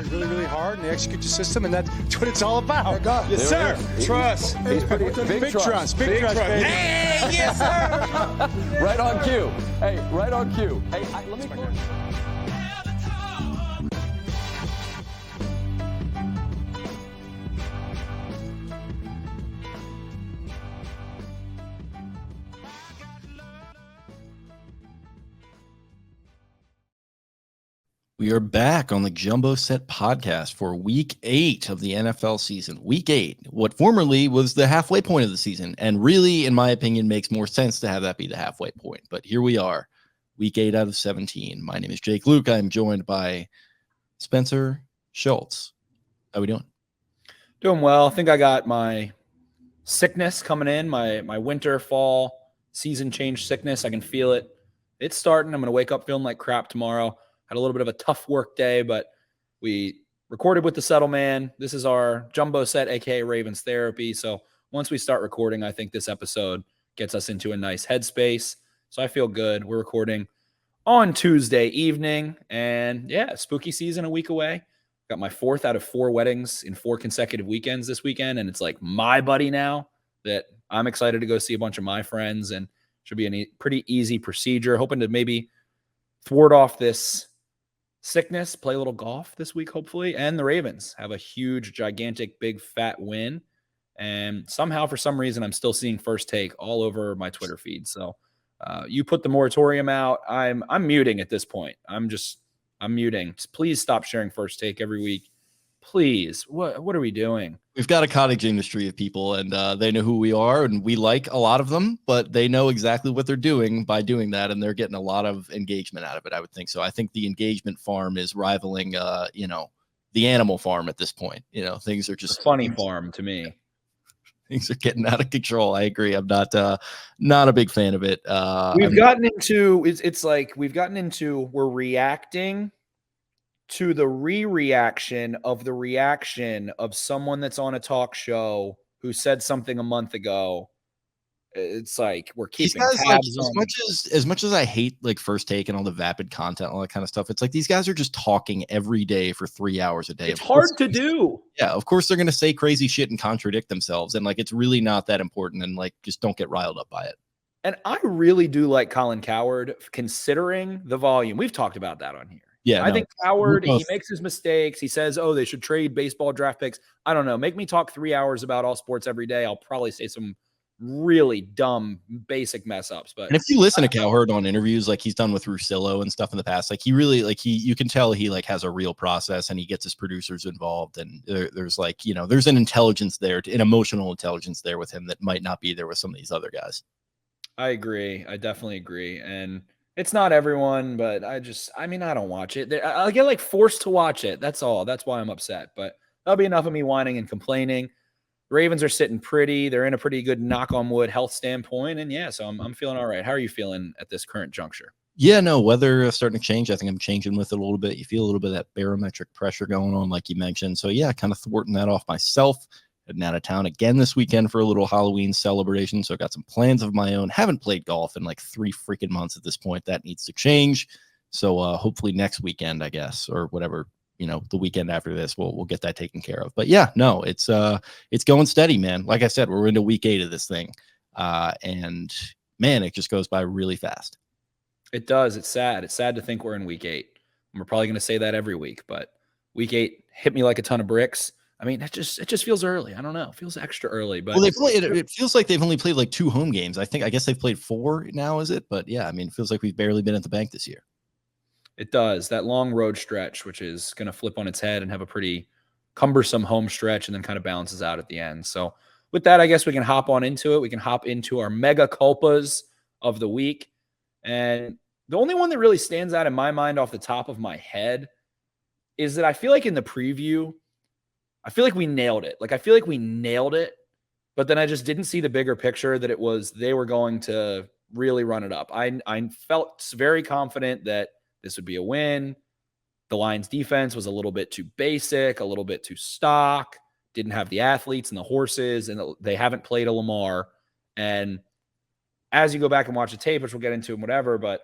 really, really hard, and they execute your system, and that's what it's all about. Yes, sir. Trust. He's pretty Big trust, baby. Hey, yes, sir. Right on cue. Hey, right on cue. Hey, let me close. We are back on the Jumbo Set podcast for week 8 of the NFL season. Week 8, what formerly was the halfway point of the season, and really, in my opinion, makes more sense to have that be the halfway point. But here we are, week 8 out of 17. My name is Jake Louque. I'm joined by Spencer Schultz. How we doing? Doing well. I think I got my sickness coming in, my winter, fall, season change sickness. I can feel it. It's starting. I'm going to wake up feeling like crap tomorrow. Had a little bit of a tough work day, but we recorded with the Settle Man. This is our Jumbo Set, aka Ravens Therapy. So once we start recording, I think this episode gets us into a nice headspace. So I feel good. We're recording on Tuesday evening, and yeah, spooky season a week away. Got my 4th out of 4 weddings in 4 consecutive weekends this weekend, and it's like my buddy now that I'm excited to go see a bunch of my friends, and should be a pretty easy procedure. Hoping to maybe thwart off this sickness, play a little golf this week, hopefully. And the Ravens have a huge, gigantic, big, fat win. And somehow, for some reason, I'm still seeing First Take all over my Twitter feed. So you put the moratorium out. I'm muting at this point. I'm muting. Just please stop sharing First Take every week. Please. What are we doing? We've got a cottage industry of people, and they know who we are, and we like a lot of them, but they know exactly what they're doing by doing that, and they're getting a lot of engagement out of it, I would think. So I think the engagement farm is rivaling, the animal farm at this point. Things are just funny farm to me. Things are getting out of control. I agree. I'm not a big fan of it. We've gotten into we're reacting to the reaction of the reaction of someone that's on a talk show who said something a month ago. It's like we're keeping tabs on. As much as I hate like First Take and all the vapid content, all that kind of stuff, it's like these guys are just talking every day for 3 hours a day. It's hard to do. Yeah, of course they're going to say crazy shit and contradict themselves, and like it's really not that important, and like just don't get riled up by it. And I really do like Colin Cowherd, considering the volume. We've talked about that on here. Yeah, I think Cowherd, he makes his mistakes. He says, they should trade baseball draft picks. I don't know. Make me talk 3 hours about all sports every day. I'll probably say some really dumb, basic mess ups. But if you listen to Cowherd on interviews, like he's done with Russillo and stuff in the past, like he really, you can tell he like has a real process, and he gets his producers involved. And there's like, there's an intelligence there, an emotional intelligence there with him that might not be there with some of these other guys. I agree. I definitely agree. And it's not everyone, but I don't watch it. I get like forced to watch it. That's all. That's why I'm upset. But that'll be enough of me whining and complaining. Ravens are sitting pretty. They're in a pretty good knock on wood health standpoint. And yeah, so I'm feeling all right. How are you feeling at this current juncture? Yeah, no, weather is starting to change. I think I'm changing with it a little bit. You feel a little bit of that barometric pressure going on, like you mentioned. So yeah, kind of thwarting that off myself. Heading out of town again this weekend for a little Halloween celebration. So I got some plans of my own. Haven't played golf in like 3 freaking months at this point. That needs to change. So hopefully next weekend, I guess, or whatever, the weekend after this, we'll get that taken care of. But yeah, no, it's going steady, man. Like I said, we're into week 8 of this thing. And man, it just goes by really fast. It does. It's sad. It's sad to think we're in week 8. And we're probably going to say that every week, but week 8 hit me like a ton of bricks. I mean, it just feels early. I don't know. It feels extra early. But it feels like they've only played like 2 home games. I guess they've played 4 now, is it? But yeah, I mean, it feels like we've barely been at the bank this year. It does. That long road stretch, which is going to flip on its head and have a pretty cumbersome home stretch, and then kind of balances out at the end. So with that, I guess we can hop on into it. We can hop into our mega culpas of the week. And the only one that really stands out in my mind off the top of my head is that I feel like in the preview, I feel like we nailed it. But then I just didn't see the bigger picture that it was they were going to really run it up. I felt very confident that this would be a win. The Lions defense was a little bit too basic, a little bit too stock, didn't have the athletes and the horses, and they haven't played a Lamar. And as you go back and watch the tape, which we'll get into and whatever, but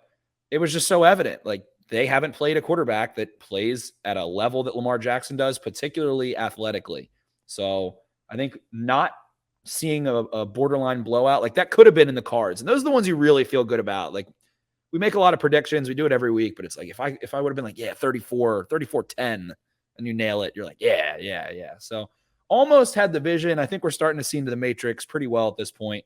it was just so evident. Like they haven't played a quarterback that plays at a level that Lamar Jackson does, particularly athletically. So I think not seeing a borderline blowout, like that could have been in the cards. And those are the ones you really feel good about. Like we make a lot of predictions. We do it every week, but it's like, if I would have been like, yeah, 34-10 and you nail it, you're like, yeah. So almost had the vision. I think we're starting to see into the matrix pretty well at this point.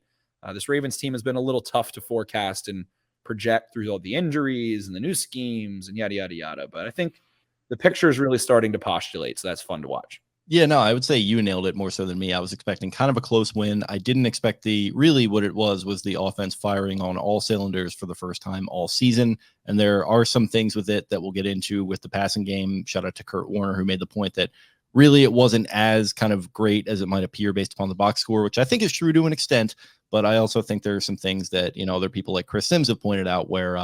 This Ravens team has been a little tough to forecast and project through all the injuries and the new schemes and yada, yada, yada. But I think the picture is really starting to postulate. So that's fun to watch. Yeah, no, I would say you nailed it more so than me. I was expecting kind of a close win. I didn't expect really what it was the offense firing on all cylinders for the first time all season. And there are some things with it that we'll get into with the passing game. Shout out to Kurt Warner, who made the point that really it wasn't as kind of great as it might appear based upon the box score, which I think is true to an extent. But I also think there are some things that, other people like Chris Sims have pointed out where,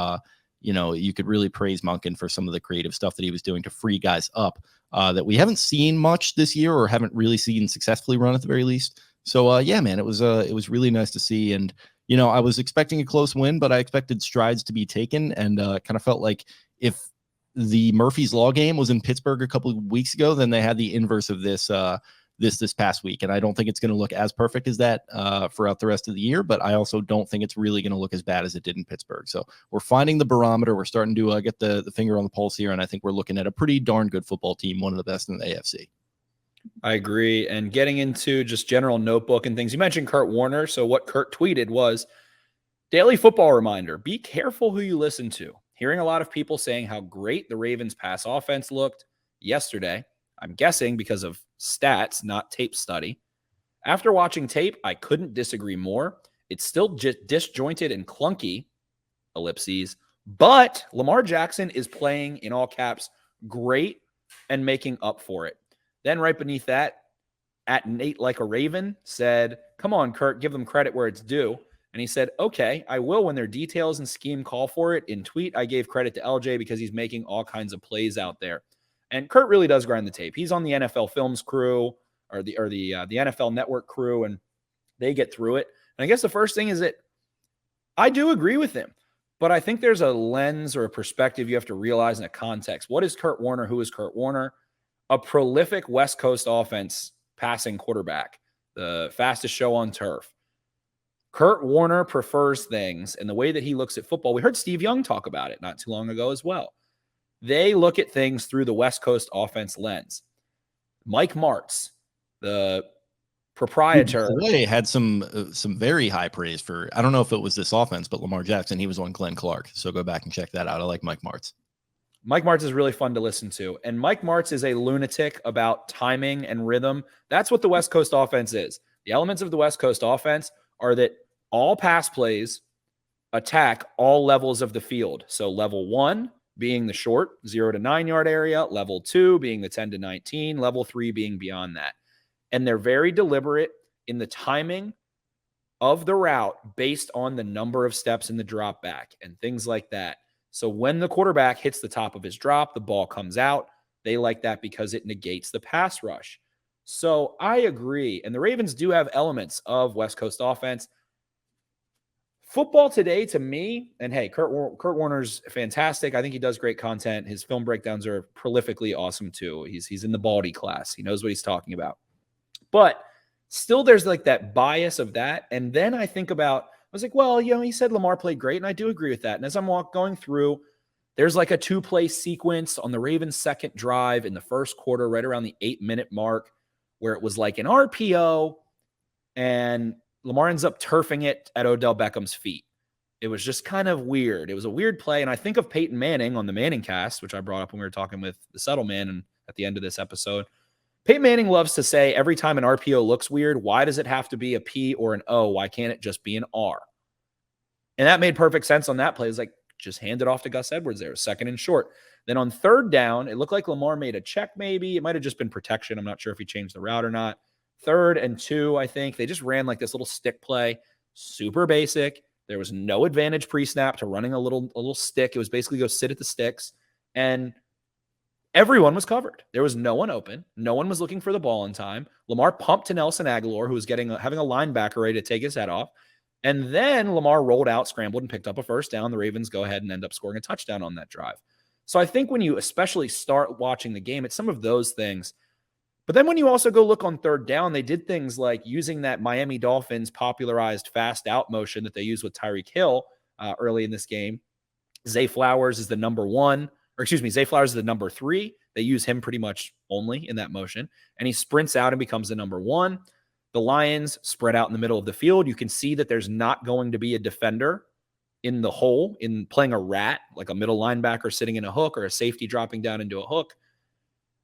you could really praise Monken for some of the creative stuff that he was doing to free guys up that we haven't seen much this year or haven't really seen successfully run at the very least. So, yeah, man, it was really nice to see. And, I was expecting a close win, but I expected strides to be taken and kind of felt like if the Murphy's Law game was in Pittsburgh a couple of weeks ago, then they had the inverse of this this past week. And I don't think it's going to look as perfect as that throughout the rest of the year, but I also don't think it's really going to look as bad as it did in Pittsburgh. So we're finding the barometer. We're starting to get the finger on the pulse here. And I think we're looking at a pretty darn good football team, one of the best in the AFC. I agree. And getting into just general notebook and things, you mentioned Kurt Warner. So what Kurt tweeted was, daily football reminder, be careful who you listen to. Hearing a lot of people saying how great the Ravens pass offense looked yesterday. I'm guessing because of stats, not tape study. After watching tape, I couldn't disagree more. It's still just disjointed and clunky, ellipses, but Lamar Jackson is playing, in all caps, great and making up for it. Then right beneath that, at Nate Like a Raven said, come on, Kurt, give them credit where it's due. And he said, okay, I will when their details and scheme call for it. In tweet, I gave credit to LJ because he's making all kinds of plays out there. And Kurt really does grind the tape. He's on the NFL Films crew or the NFL Network crew, and they get through it. And I guess the first thing is that I do agree with him, but I think there's a lens or a perspective you have to realize in a context. What is Kurt Warner? Who is Kurt Warner? A prolific West Coast offense passing quarterback, the fastest show on turf. Kurt Warner prefers things, and the way that he looks at football, we heard Steve Young talk about it not too long ago as well. They look at things through the West Coast offense lens. Mike Martz, the proprietor, They had some very high praise for, I don't know if it was this offense, but Lamar Jackson. He was on Glenn Clark. So go back and check that out. I like Mike Martz. Mike Martz is really fun to listen to. And Mike Martz is a lunatic about timing and rhythm. That's what the West Coast offense is. The elements of the West Coast offense are that all pass plays attack all levels of the field. So level 1 being the short 0 to 9 yard area, level 2 being the 10 to 19, level 3 being beyond that. And they're very deliberate in the timing of the route based on the number of steps in the drop back and things like that. So when the quarterback hits the top of his drop, the ball comes out. They like that because it negates the pass rush. So I agree. And the Ravens do have elements of West Coast offense. Football today, to me, and hey, Kurt Warner's fantastic. I think he does great content. His film breakdowns are prolifically awesome too. He's in the Baldy class. He knows what he's talking about. But still, there's like that bias of that. And then I think about, I was like, well, he said Lamar played great, and I do agree with that. And as I'm going through, there's like a 2-play sequence on the Ravens' second drive in the first quarter, right around the 8-minute mark, where it was like an RPO, and Lamar ends up turfing it at Odell Beckham's feet. It was just kind of weird. It was a weird play. And I think of Peyton Manning on the Manning cast, which I brought up when we were talking with the Settle Man and at the end of this episode. Peyton Manning loves to say every time an RPO looks weird, why does it have to be a P or an O? Why can't it just be an R? And that made perfect sense on that play. It's like, just hand it off to Gus Edwards there, second and short. Then on third down, it looked like Lamar made a check maybe. It might have just been protection. I'm not sure if he changed the route or not. 3rd and 2, I think. They just ran like this little stick play. Super basic. There was no advantage pre-snap to running a little stick. It was basically go sit at the sticks. And everyone was covered. There was no one open. No one was looking for the ball in time. Lamar pumped to Nelson Aguilar, who was having a linebacker ready to take his head off. And then Lamar rolled out, scrambled, and picked up a first down. The Ravens go ahead and end up scoring a touchdown on that drive. So I think when you especially start watching the game, it's some of those things. But then when you also go look on third down, they did things like using that Miami Dolphins popularized fast out motion that they use with Tyreek Hill early in this game. Zay Flowers is the number 1, or excuse me, Zay Flowers is the number 3. They use him pretty much only in that motion. And he sprints out and becomes the number 1. The Lions spread out in the middle of the field. You can see that there's not going to be a defender in the hole, in playing a rat, like a middle linebacker sitting in a hook or a safety dropping down into a hook.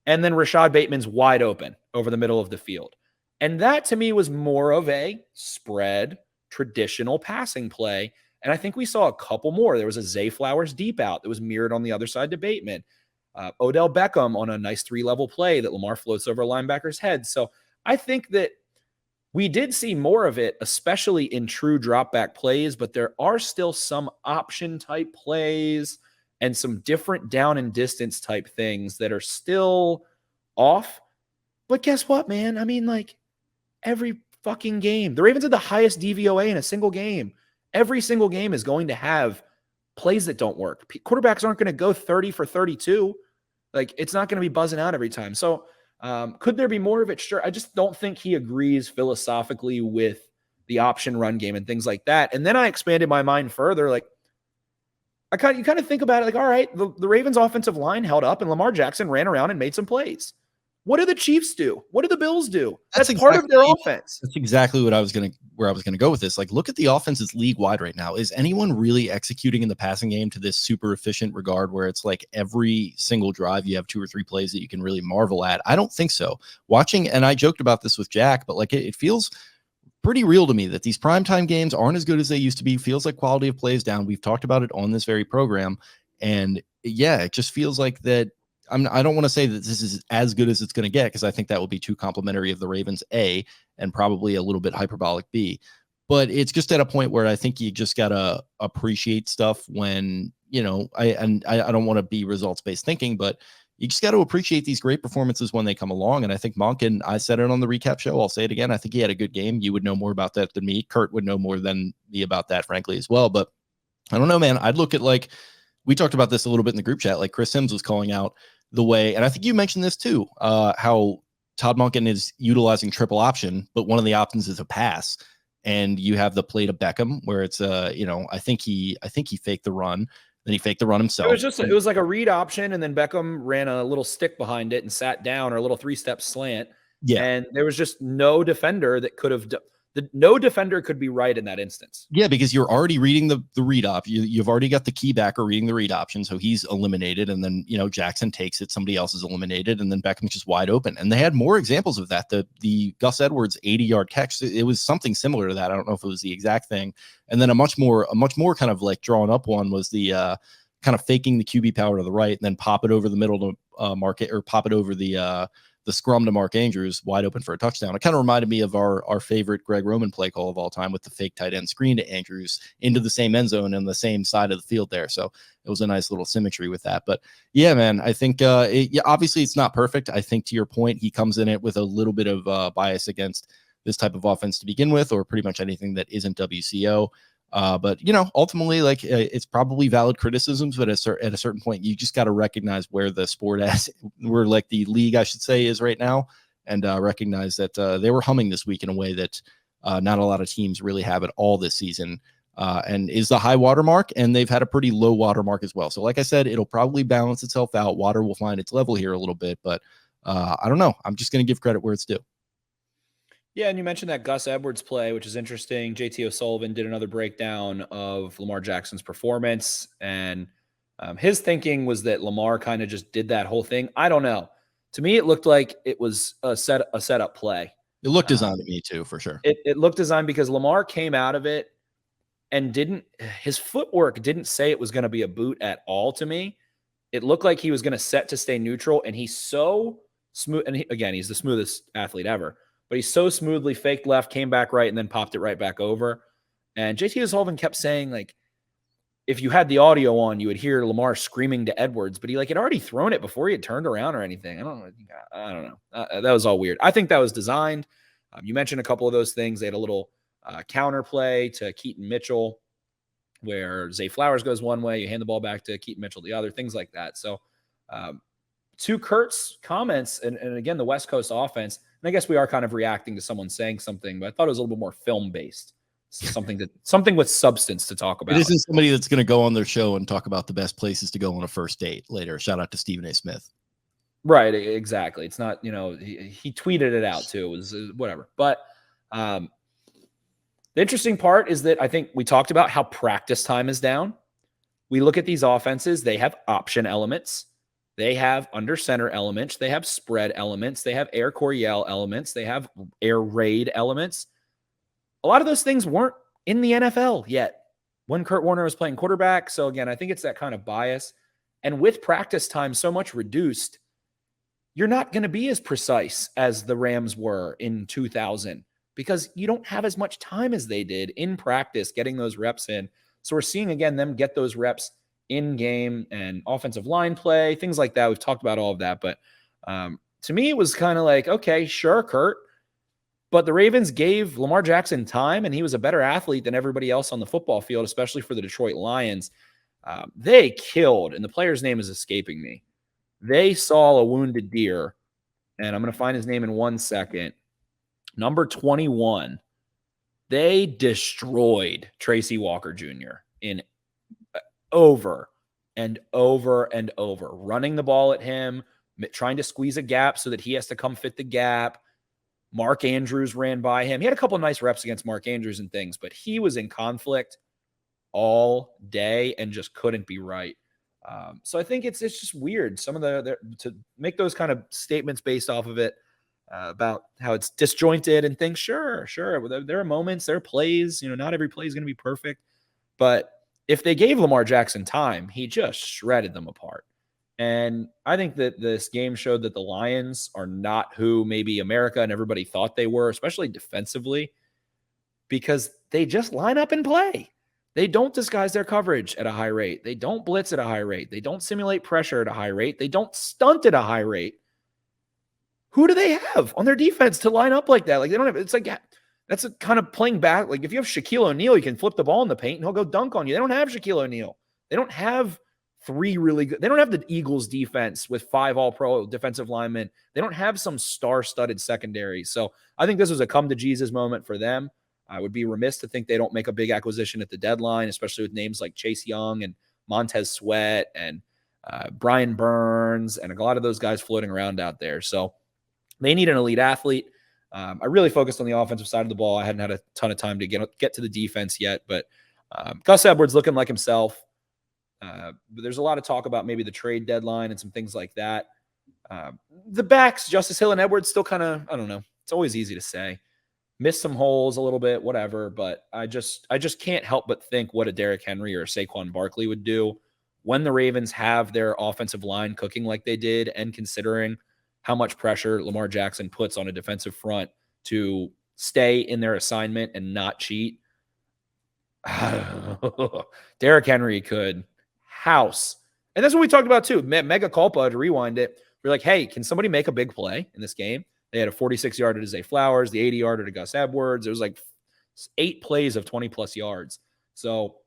And then Rashad Bateman's wide open over the middle of the field. And that to me was more of a spread, traditional passing play. And I think we saw a couple more. There was a Zay Flowers deep out that was mirrored on the other side to Bateman. Odell Beckham on a nice 3-level play that Lamar floats over a linebacker's head. So I think that we did see more of it, especially in true drop back plays, but there are still some option type plays and some different down and distance type things that are still off. But guess what, man? I mean, like every fucking game, the Ravens had the highest DVOA in a single game. Every single game is going to have plays that don't work. Quarterbacks aren't going to go 30 for 32. Like it's not going to be buzzing out every time. So could there be more of it? Sure. I just don't think he agrees philosophically with the option run game and things like that. And then I expanded my mind further. Like you kind of think about it like, all right, the Ravens offensive line held up and Lamar Jackson ran around and made some plays. What do the Chiefs do? What do the Bills do? That's part of their offense. That's exactly where I was going to go with this. Like, look at the offenses league wide right now. Is anyone really executing in the passing game to this super efficient regard where it's like every single drive you have 2 or 3 plays that you can really marvel at? I don't think so. Watching, and I joked about this with Jack, but like it feels pretty real to me that these primetime games aren't as good as they used to be. Feels like quality of play is down. We've talked about it on this very program. And yeah, it just feels like that. I don't want to say that this is as good as it's going to get because I think that would be too complimentary of the Ravens, A, and probably a little bit hyperbolic, B. But it's just at a point where I think you just got to appreciate stuff when, you know, I don't want to be results-based thinking, but you just got to appreciate these great performances when they come along. And I think Monk, and I said it on the recap show, I'll say it again, I think he had a good game. You would know more about that than me. Kurt would know more than me about that, frankly, as well. But I don't know, man. I'd look at, like, we talked about this a little bit in the group chat, like Chris Sims was calling out the way, and I think you mentioned this too, how Todd Monken is utilizing triple option, but one of the options is a pass. And you have the play to Beckham where it's I think he faked the run. Then he faked the run himself. It was like a read option, and then Beckham ran a little stick behind it and sat down, or a little 3-step slant. Yeah. And there was just no defender that could have no defender could be right in that instance. Yeah, because you're already reading the read op. You've already got the key backer reading the read option, so he's eliminated, and then Jackson takes it, somebody else is eliminated, and then Beckham's just wide open. And they had more examples of that. The Gus Edwards 80-yard catch, it was something similar to that. I don't know if it was the exact thing. And then a much more kind of like drawn up one was the kind of faking the QB power to the right, and then pop it over the middle to market, or pop it over the scrum to Mark Andrews, wide open for a touchdown. It kind of reminded me of our favorite Greg Roman play call of all time with the fake tight end screen to Andrews into the same end zone and the same side of the field there. So it was a nice little symmetry with that. But yeah, man, I think obviously it's not perfect. I think to your point, he comes in it with a little bit of bias against this type of offense to begin with, or pretty much anything that isn't WCO. But ultimately, like it's probably valid criticisms, but at a certain point, you just got to recognize where the sport where like the league, I should say, is right now, and recognize that they were humming this week in a way that not a lot of teams really have at all this season, and is the high water mark, and they've had a pretty low water mark as well. So like I said, it'll probably balance itself out. Water will find its level here a little bit, but I don't know. I'm just going to give credit where it's due. Yeah, and you mentioned that Gus Edwards play, which is interesting. JT O'Sullivan did another breakdown of Lamar Jackson's performance, and his thinking was that Lamar kind of just did that whole thing. I don't know. To me, it looked like it was a setup play. It looked designed to me too, for sure. It looked designed because Lamar came out of it and his footwork didn't say it was going to be a boot at all to me. It looked like he was going to set to stay neutral, and he's so smooth. And he's the smoothest athlete ever. But he so smoothly faked left, came back right, and then popped it right back over. And JT O'Sullivan kept saying, like, if you had the audio on, you would hear Lamar screaming to Edwards, but he had already thrown it before he had turned around or anything. I don't know. That was all weird. I think that was designed. You mentioned a couple of those things. They had a little counter play to Keaton Mitchell where Zay Flowers goes one way, you hand the ball back to Keaton Mitchell the other, things like that. So to Kurt's comments, and again, the West Coast offense, and I guess we are kind of reacting to someone saying something, but I thought it was a little bit more film-based, something with substance to talk about. It isn't somebody that's going to go on their show and talk about the best places to go on a first date later. Shout out to Stephen A. Smith. Right, exactly. It's not, he tweeted it out too. It was whatever. But the interesting part is that I think we talked about how practice time is down. We look at these offenses, they have option elements. They have under center elements. They have spread elements. They have air Coryell elements. They have air raid elements. A lot of those things weren't in the NFL yet when Kurt Warner was playing quarterback. So again, I think it's that kind of bias. And with practice time so much reduced, you're not going to be as precise as the Rams were in 2000 because you don't have as much time as they did in practice getting those reps in. So we're seeing, again, them get those reps in game and offensive line play, things like that. We've talked about all of that. But to me, it was kind of like, okay, sure, Kurt. But the Ravens gave Lamar Jackson time, and he was a better athlete than everybody else on the football field, especially for the Detroit Lions. They killed, and the player's name is escaping me. They saw a wounded deer, and I'm going to find his name in 1 second. Number 21. They destroyed Tracy Walker Jr. in over and over and over, running the ball at him, trying to squeeze a gap so that he has to come fit the gap. Mark Andrews ran by him. He had a couple of nice reps against Mark Andrews and things, but he was in conflict all day and just couldn't be right. So I think it's just weird. Some of to make those kind of statements based off of it about how it's disjointed and things. Sure. There are moments, there are plays, not every play is going to be perfect, but if they gave Lamar Jackson time, he just shredded them apart. And I think that this game showed that the Lions are not who maybe America and everybody thought they were, especially defensively, because they just line up and play. They don't disguise their coverage at a high rate. They don't blitz at a high rate. They don't simulate pressure at a high rate. They don't stunt at a high rate. Who do they have on their defense to line up like that? Like, they don't have, it's like, that's a kind of playing back. Like, if you have Shaquille O'Neal, you can flip the ball in the paint and he'll go dunk on you. They don't have Shaquille O'Neal. They don't have three really good. They don't have the Eagles defense with 5 all-pro defensive linemen. They don't have some star-studded secondary. So I think this was a come-to-Jesus moment for them. I would be remiss to think they don't make a big acquisition at the deadline, especially with names like Chase Young and Montez Sweat and Brian Burns and a lot of those guys floating around out there. So they need an elite athlete. I really focused on the offensive side of the ball. I hadn't had a ton of time to get to the defense yet, but Gus Edwards looking like himself. But there's a lot of talk about maybe the trade deadline and some things like that. The backs, Justice Hill and Edwards, still kind of, I don't know. It's always easy to say. Missed some holes a little bit, whatever. But I just can't help but think what a Derrick Henry or a Saquon Barkley would do when the Ravens have their offensive line cooking like they did, and considering how much pressure Lamar Jackson puts on a defensive front to stay in their assignment and not cheat. Derrick Henry could house. And that's what we talked about too. Mega culpa, to rewind it. We're like, hey, can somebody make a big play in this game? They had a 46-yarder to Zay Flowers, the 80-yarder to Gus Edwards. It was like 8 plays of 20-plus yards. So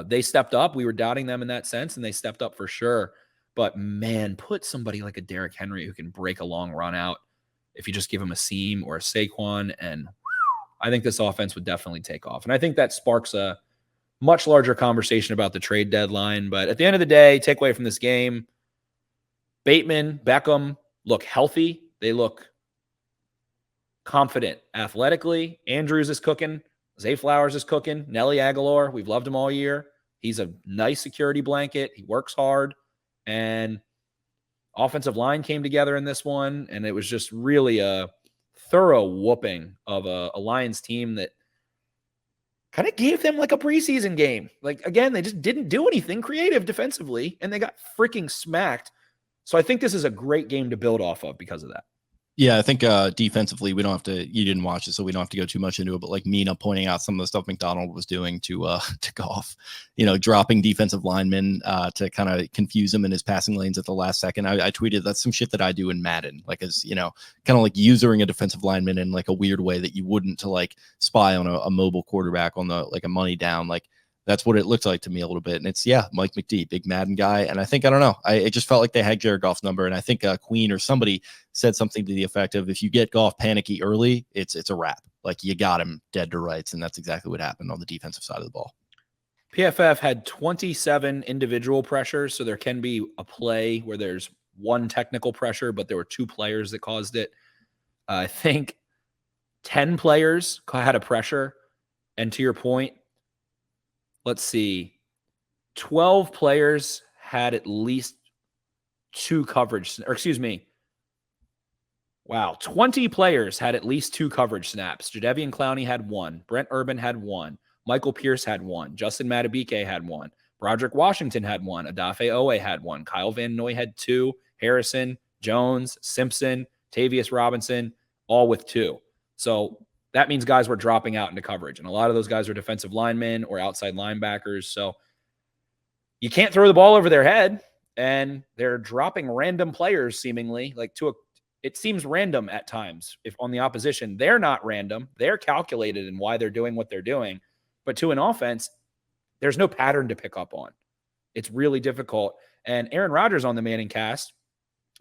they stepped up. We were doubting them in that sense, and they stepped up for sure. But, man, put somebody like a Derrick Henry who can break a long run out if you just give him a seam or a Saquon, and I think this offense would definitely take off. And I think that sparks a much larger conversation about the trade deadline. But at the end of the day, takeaway from this game, Bateman, Beckham look healthy. They look confident athletically. Andrews is cooking. Zay Flowers is cooking. Nelly Aguilar, we've loved him all year. He's a nice security blanket. He works hard. And offensive line came together in this one, and it was just really a thorough whooping of a Lions team that kind of gave them like a preseason game. Like, again, they just didn't do anything creative defensively, and they got freaking smacked. So I think this is a great game to build off of because of that. Yeah, I think defensively, we don't have to, you didn't watch it, so we don't have to go too much into it, but like Mina pointing out some of the stuff McDonald was doing to Goff, dropping defensive linemen to kind of confuse him in his passing lanes at the last second. I tweeted, that's some shit that I do in Madden, like, as kind of like using a defensive lineman in like a weird way that you wouldn't, to like spy on a mobile quarterback on the, like a money down. Like, That's what it looked like to me a little bit. And it's, Mike McD, big Madden guy. And I think, I don't know, it just felt like they had Jared Goff's number. And I think Queen or somebody said something to the effect of, if you get Goff panicky early, it's a wrap. Like, you got him dead to rights. And that's exactly what happened on the defensive side of the ball. PFF had 27 individual pressures. So there can be a play where there's one technical pressure, but there were 2 players that caused it. I think 10 players had a pressure. And to your point, let's see, 12 players had at least 2 coverage, or excuse me. Wow. 20 players had at least 2 coverage snaps. Jadeveon Clowney had 1. Brent Urban had 1. Michael Pierce had 1. Justin Madubuike had 1. Broderick Washington had 1. Odafe Owe had 1. Kyle Van Noy had 2. Harrison, Jones, Simpson, Tavius Robinson, all with 2. So that means guys were dropping out into coverage. And a lot of those guys are defensive linemen or outside linebackers. So you can't throw the ball over their head. And they're dropping random players seemingly, like it seems random at times. If on the opposition, they're not random. They're calculated in why they're doing what they're doing. But to an offense, there's no pattern to pick up on. It's really difficult. And Aaron Rodgers on the Manning cast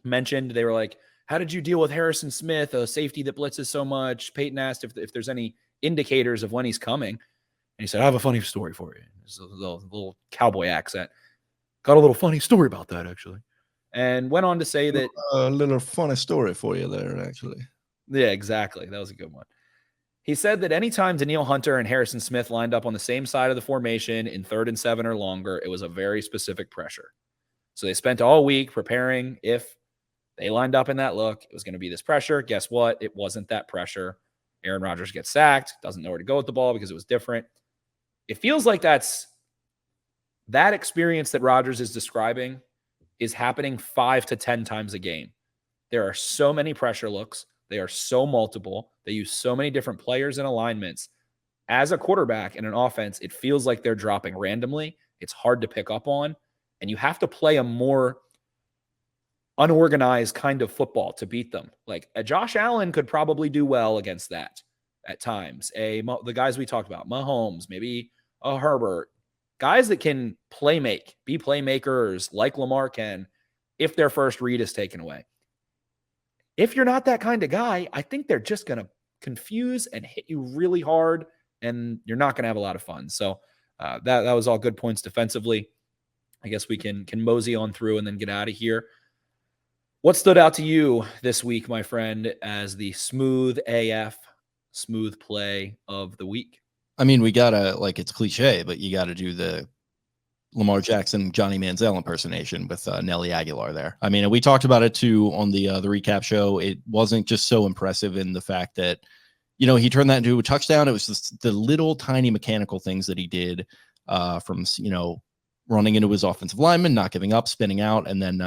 mentioned, they were like, how did you deal with Harrison Smith, a safety that blitzes so much? Peyton asked if there's any indicators of when he's coming. And he said, I have a funny story for you. It's a little cowboy accent. Got a little funny story about that, actually. And went on to say that... A little funny story for you there, actually. Yeah, exactly. That was a good one. He said that anytime Danielle Hunter and Harrison Smith lined up on the same side of the formation in 3rd and 7 or longer, it was a very specific pressure. So they spent all week preparing. If they lined up in that look, it was going to be this pressure. Guess what? It wasn't that pressure. Aaron Rodgers gets sacked, doesn't know where to go with the ball because it was different. It feels like that experience that Rodgers is describing is happening 5 to 10 times a game. There are so many pressure looks. They are so multiple. They use so many different players and alignments. As a quarterback in an offense, it feels like they're dropping randomly. It's hard to pick up on. And you have to play a more unorganized kind of football to beat them. Like a Josh Allen could probably do well against that at times. The guys we talked about, Mahomes, maybe a Herbert, guys that can be playmakers like Lamar can if their first read is taken away. If you're not that kind of guy, I think they're just going to confuse and hit you really hard, and you're not going to have a lot of fun. So that was all good points defensively. I guess we can mosey on through and then get out of here. What stood out to you this week, my friend, as the smooth play of the week? I mean, we gotta, like, it's cliche, but you gotta do the Lamar Jackson, Johnny Manziel impersonation with Nelly Aguilar there. I mean, and we talked about it too on the recap show. It wasn't just so impressive in the fact that, he turned that into a touchdown. It was just the little tiny mechanical things that he did from, running into his offensive lineman, not giving up, spinning out, and then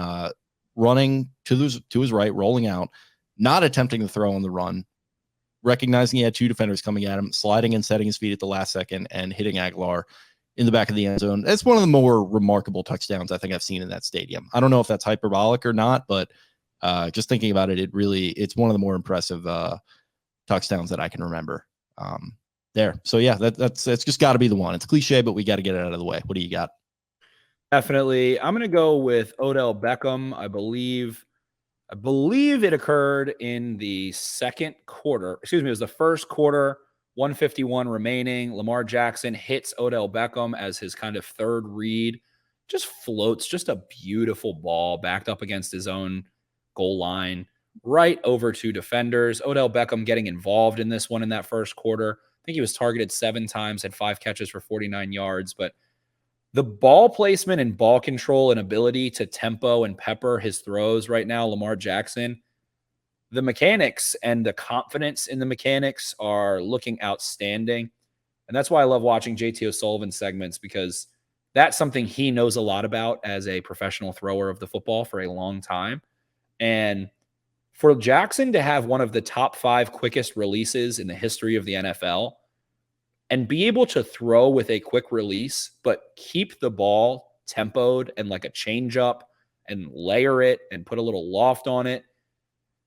running to his right, rolling out, not attempting to throw on the run, recognizing he had 2 defenders coming at him, sliding and setting his feet at the last second, and hitting Aguilar in the back of the end zone. It's one of the more remarkable touchdowns I think I've seen in that stadium. I don't know if that's hyperbolic or not, but just thinking about it, it's one of the more impressive touchdowns that I can remember there. So yeah, that's just got to be the one. It's cliche, but we got to get it out of the way. What do you got? Definitely. I'm going to go with Odell Beckham. I believe it occurred in the second quarter. Excuse me, it was the first quarter, 151 remaining. Lamar Jackson hits Odell Beckham as his kind of third read. Just floats, just a beautiful ball backed up against his own goal line, right over 2 defenders. Odell Beckham getting involved in this one in that first quarter. I think he was targeted 7 times, had 5 catches for 49 yards, but the ball placement and ball control and ability to tempo and pepper his throws right now, Lamar Jackson, the mechanics and the confidence in the mechanics are looking outstanding. And that's why I love watching JT O'Sullivan segments, because that's something he knows a lot about as a professional thrower of the football for a long time. And for Jackson to have one of the top 5 quickest releases in the history of the NFL, and be able to throw with a quick release, but keep the ball tempoed and like a change up and layer it and put a little loft on it.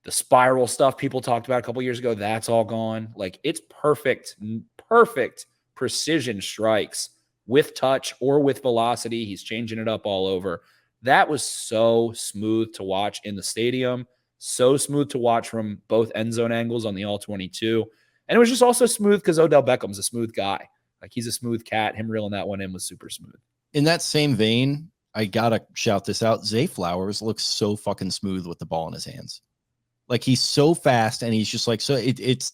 The spiral stuff people talked about a couple years ago, that's all gone. Like, it's perfect precision strikes with touch or with velocity. He's changing it up all over. That was so smooth to watch in the stadium, so smooth to watch from both end zone angles on the all-22. And it was just also smooth because Odell Beckham's a smooth guy. Like, he's a smooth cat. Him reeling that one in was super smooth. In that same vein, I got to shout this out. Zay Flowers looks so fucking smooth with the ball in his hands. Like, he's so fast, and he's just like, so it's,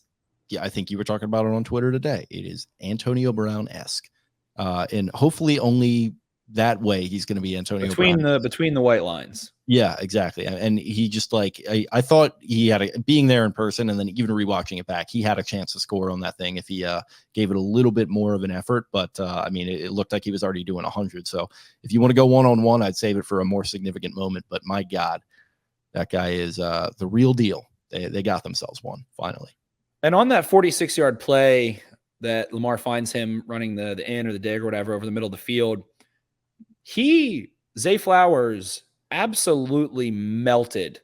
yeah, I think you were talking about it on Twitter today. It is Antonio Brown-esque. And hopefully only that way he's going to be Antonio Brown. Between the white lines. Yeah, exactly. And he just like, I thought he had being there in person and then even rewatching it back, he had a chance to score on that thing if he gave it a little bit more of an effort. But I mean, it looked like he was already doing 100. So if you want to go one-on-one, I'd save it for a more significant moment. But my God, that guy is the real deal. They got themselves one finally. And on that 46-yard play that Lamar finds him running the in or the dig or whatever over the middle of the field, Zay Flowers absolutely melted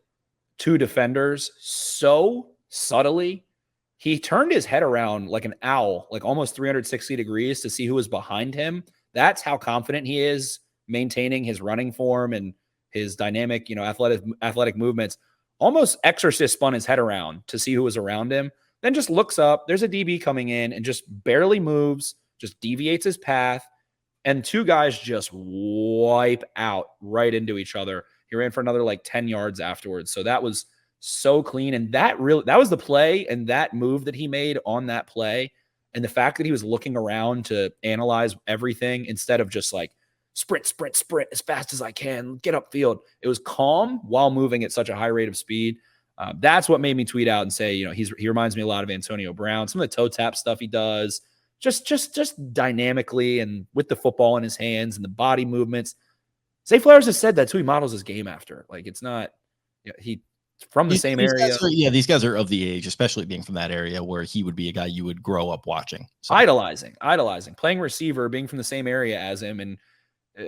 two defenders so subtly. He turned his head around like an owl, like almost 360 degrees to see who was behind him. That's how confident he is maintaining his running form and his dynamic, athletic movements. Almost Exorcist spun his head around to see who was around him. Then just looks up. There's a DB coming in and just barely moves, just deviates his path. And two guys just wipe out right into each other. He ran for another like 10 yards afterwards. So that was so clean. And that was the play, and that move that he made on that play. And the fact that he was looking around to analyze everything instead of just like sprint as fast as I can, get upfield. It was calm while moving at such a high rate of speed. That's what made me tweet out and say, he reminds me a lot of Antonio Brown. Some of the toe tap stuff he does, just dynamically and with the football in his hands and the body movements. Zay Flowers has said that's who he models his game after. Like, it's not, he from the same area. These guys are of the age, especially being from that area, where he would be a guy you would grow up watching. So. Idolizing, playing receiver, being from the same area as him. And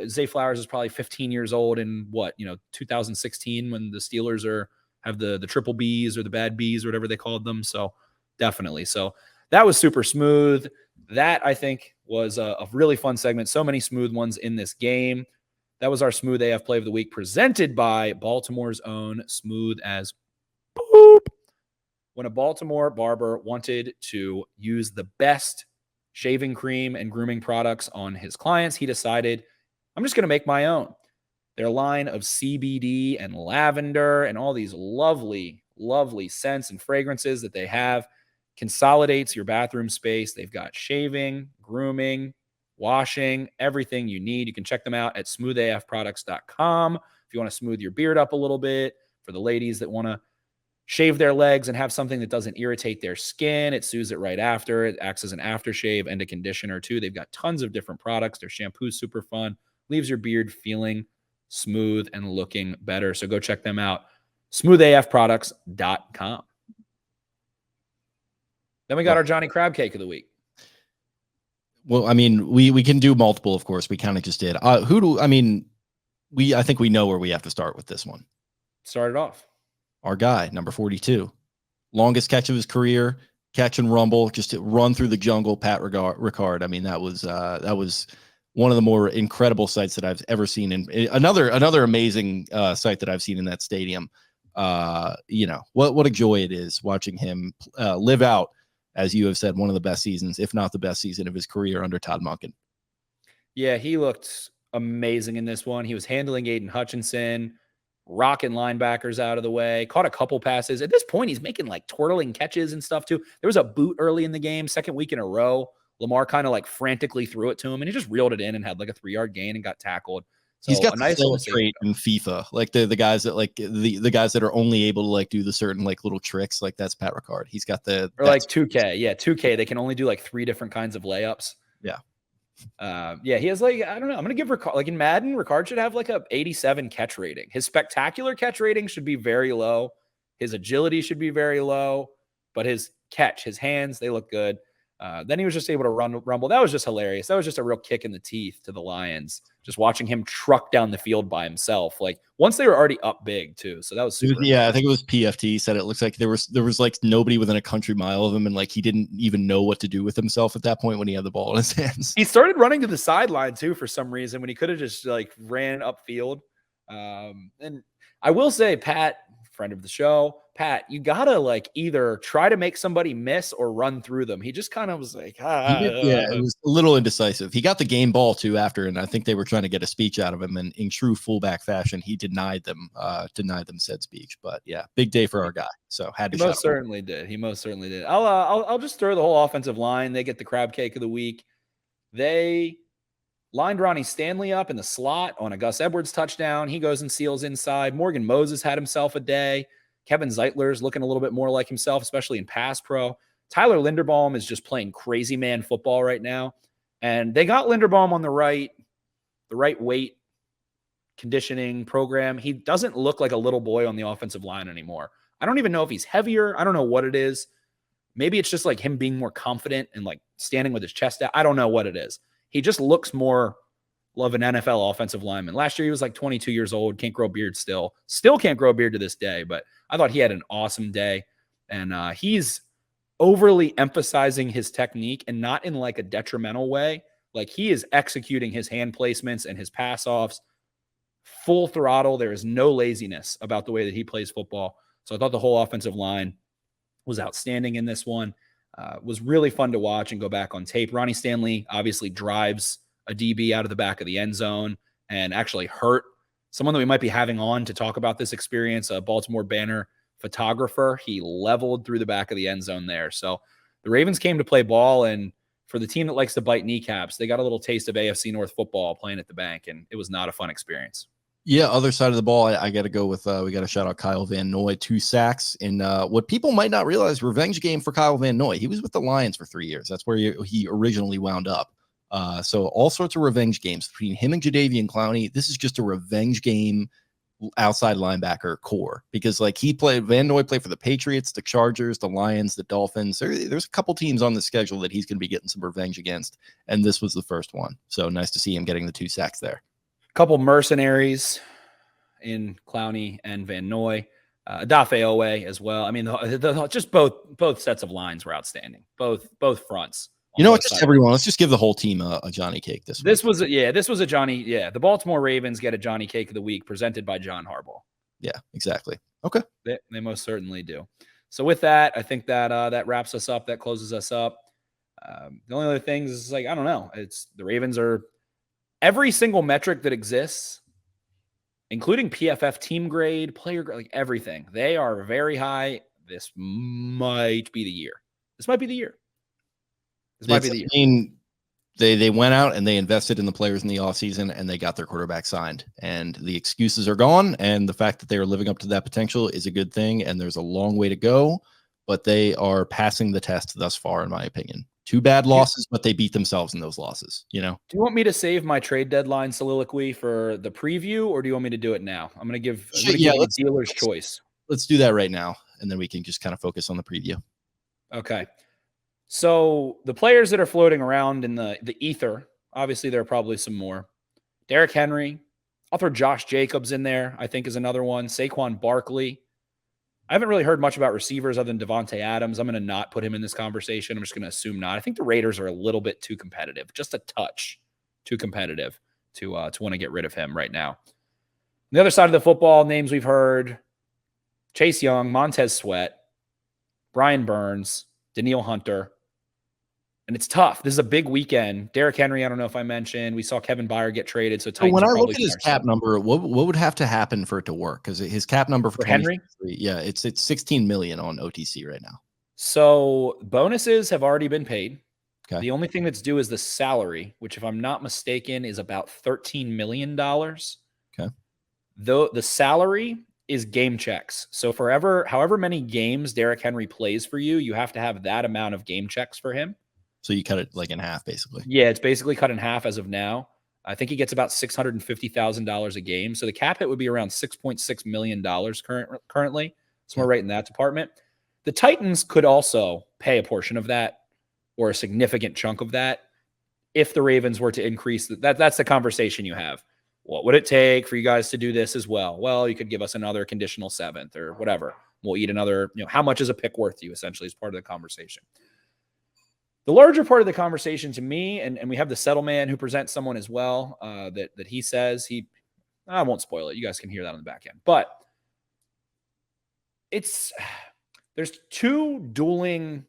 Zay Flowers is probably 15 years old in 2016 when the Steelers have the triple Bs or the bad Bs or whatever they called them. So definitely. So that was super smooth. That, I think, was a really fun segment. So many smooth ones in this game. That was our Smooth AF Play of the Week, presented by Baltimore's own Smooth as Boop. When a Baltimore barber wanted to use the best shaving cream and grooming products on his clients, he decided, I'm just going to make my own. Their line of CBD and lavender and all these lovely, lovely scents and fragrances that they have consolidates your bathroom space. They've got shaving, grooming, washing, everything you need. You can check them out at smoothafproducts.com. If you want to smooth your beard up a little bit, for the ladies that want to shave their legs and have something that doesn't irritate their skin, it soothes it right after. It acts as an aftershave and a conditioner too. They've got tons of different products. Their shampoo's super fun, leaves your beard feeling smooth and looking better. So go check them out, smoothafproducts.com. Then we got our Johnny Crab Cake of the week. Well, I mean, we can do multiple, of course. We kind of just did. I think we know where we have to start with this one. Start it off. Our guy, number 42. Longest catch of his career, catch and rumble, just to run through the jungle, Pat Ricard. I mean, that was one of the more incredible sights that I've ever seen. In another amazing sight that I've seen in that stadium. What a joy it is watching him live out, as you have said, one of the best seasons, if not the best season of his career under Todd Monken. Yeah, he looked amazing in this one. He was handling Aiden Hutchinson, rocking linebackers out of the way, caught a couple passes. At this point, he's making like twirling catches and stuff too. There was a boot early in the game, second week in a row. Lamar kind of like frantically threw it to him, and he just reeled it in and had like a 3-yard gain and got tackled. So he's got a nice little trait in FIFA, like the guys that like the guys that are only able to like do the certain like little tricks, like that's Pat Ricard. He's got like 2K, 2K. They can only do like 3 different kinds of layups. Yeah, he has like, I don't know. I'm gonna give Ricard, like in Madden, Ricard should have like a 87 catch rating. His spectacular catch rating should be very low. His agility should be very low, but his catch, his hands, they look good. Then he was just able to rumble. That was just hilarious. That was just a real kick in the teeth to the Lions. Just watching him truck down the field by himself. Like once they were already up big too. So that was super. Yeah, I think it was PFT said it looks like there was like nobody within a country mile of him, and like he didn't even know what to do with himself at that point when he had the ball in his hands. He started running to the sideline too for some reason when he could have just like ran upfield. And I will say, Pat, friend of the show, Pat, you gotta like either try to make somebody miss or run through them. He just kind of was like, it was a little indecisive. He got the game ball too after, and I think they were trying to get a speech out of him. And in true fullback fashion, he denied them said speech. But yeah, big day for our guy. So had to. He most certainly did. He most certainly did. I'll just throw the whole offensive line. They get the crab cake of the week. They lined Ronnie Stanley up in the slot on a Gus Edwards touchdown. He goes and seals inside. Morgan Moses had himself a day. Kevin Zeitler's looking a little bit more like himself, especially in pass pro. Tyler Linderbaum is just playing crazy man football right now. And they got Linderbaum on the right weight conditioning program. He doesn't look like a little boy on the offensive line anymore. I don't even know if he's heavier. I don't know what it is. Maybe it's just like him being more confident and like standing with his chest out. I don't know what it is. He just looks more of an NFL offensive lineman. Last year, he was like 22 years old, can't grow a beard still can't grow a beard to this day, but I thought he had an awesome day. And he's overly emphasizing his technique and not in like a detrimental way. Like he is executing his hand placements and his pass offs full throttle. There is no laziness about the way that he plays football. So I thought the whole offensive line was outstanding in this one. Was really fun to watch and go back on tape. Ronnie Stanley obviously drives a DB out of the back of the end zone and actually hurt someone that we might be having on to talk about this experience, a Baltimore Banner photographer. He leveled through the back of the end zone there. So the Ravens came to play ball, and for the team that likes to bite kneecaps, they got a little taste of AFC North football playing at the bank, and it was not a fun experience. Yeah, other side of the ball, I got to go with, we got to shout out Kyle Van Noy, 2 sacks in what people might not realize, revenge game for Kyle Van Noy. He was with the Lions for 3 years. That's where he originally wound up. So all sorts of revenge games between him and Jadeveon Clowney. This is just a revenge game outside linebacker core, because like Van Noy played for the Patriots, the Chargers, the Lions, the Dolphins. There's a couple teams on the schedule that he's going to be getting some revenge against, and this was the first one. So nice to see him getting the 2 sacks there. Couple mercenaries in Clowney and Van Noy, Adafe Owe as well. I mean, just both sets of lines were outstanding. Both fronts. You know what? Just everyone. Let's just give the whole team a Johnny Cake this week. This was a Johnny. Yeah, the Baltimore Ravens get a Johnny Cake of the week presented by John Harbaugh. Yeah, exactly. Okay, they most certainly do. So with that, I think that that wraps us up. That closes us up. The only other things is like I don't know. It's the Ravens are. Every single metric that exists, including PFF team grade, player grade, like everything, they are very high. This might be the year. This might be the year. I mean, they went out and they invested in the players in the offseason, and they got their quarterback signed. And the excuses are gone, and the fact that they are living up to that potential is a good thing, and there's a long way to go, but they are passing the test thus far, in my opinion. 2 bad losses, but they beat themselves in those losses, you know? Do you want me to save my trade deadline soliloquy for the preview, or do you want me to do it now? I'm going to give you dealer's choice. Let's do that right now, and then we can just kind of focus on the preview. Okay. So the players that are floating around in the ether, obviously there are probably some more. Derrick Henry. I'll throw Josh Jacobs in there, I think is another one. Saquon Barkley. I haven't really heard much about receivers other than Devontae Adams. I'm going to not put him in this conversation. I'm just going to assume not. I think the Raiders are a little bit too competitive, just a touch too competitive to want to get rid of him right now. On the other side of the football, names we've heard, Chase Young, Montez Sweat, Brian Burns, Daniil Hunter. And it's tough. This is a big weekend. Derrick Henry, I don't know if I mentioned. We saw Kevin Byard get traded. So when I look at his cap number, what would have to happen for it to work? Because his cap number for Henry, yeah, it's 16 million on OTC right now. So bonuses have already been paid. Okay. The only thing that's due is the salary, which, if I'm not mistaken, is about $13 million. Okay. Though the salary is game checks. So however many games Derrick Henry plays for you, you have to have that amount of game checks for him. So you cut it like in half, basically. Yeah, it's basically cut in half as of now. I think he gets about $650,000 a game. So the cap hit would be around $6.6 million currently. So we're right in that department. The Titans could also pay a portion of that. or a significant chunk of that if the Ravens were to increase that's the conversation you have. What would it take for you guys to do this as well? Well, you could give us another conditional 7th or whatever. We'll eat another, how much is a pick worth to you, essentially, is part of the conversation. The larger part of the conversation to me, and we have the settle man who presents someone as well, that he says I won't spoil it. You guys can hear that on the back end. But there's two dueling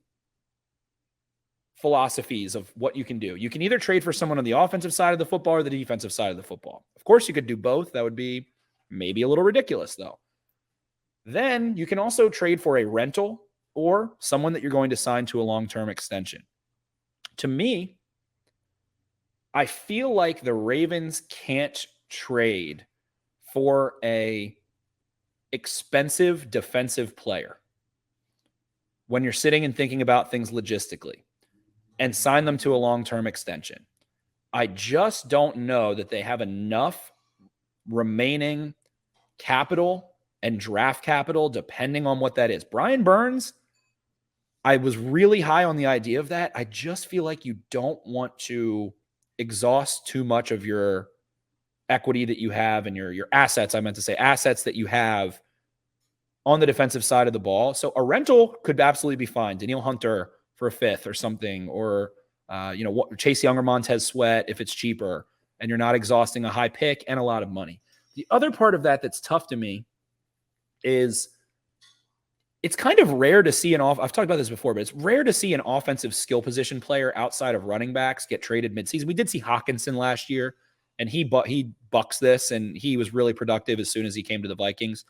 philosophies of what you can do. You can either trade for someone on the offensive side of the football or the defensive side of the football. Of course, you could do both. That would be maybe a little ridiculous, though. Then you can also trade for a rental or someone that you're going to sign to a long-term extension. To me, I feel like the Ravens can't trade for a expensive defensive player when you're sitting and thinking about things logistically and sign them to a long-term extension. I just don't know that they have enough remaining capital and draft capital, depending on what that is. Brian Burns, I was really high on the idea of that. I just feel like you don't want to exhaust too much of your equity that you have and your assets, I meant to say assets that you have on the defensive side of the ball. So a rental could absolutely be fine. Danielle Hunter for a 5th or something, or Chase Young or Montez Sweat if it's cheaper and you're not exhausting a high pick and a lot of money. The other part of that that's tough to me is it's kind of rare to see I've talked about this before, but it's rare to see an offensive skill position player outside of running backs get traded midseason. We did see Hawkinson last year, and he bucks this, and he was really productive as soon as he came to the Vikings.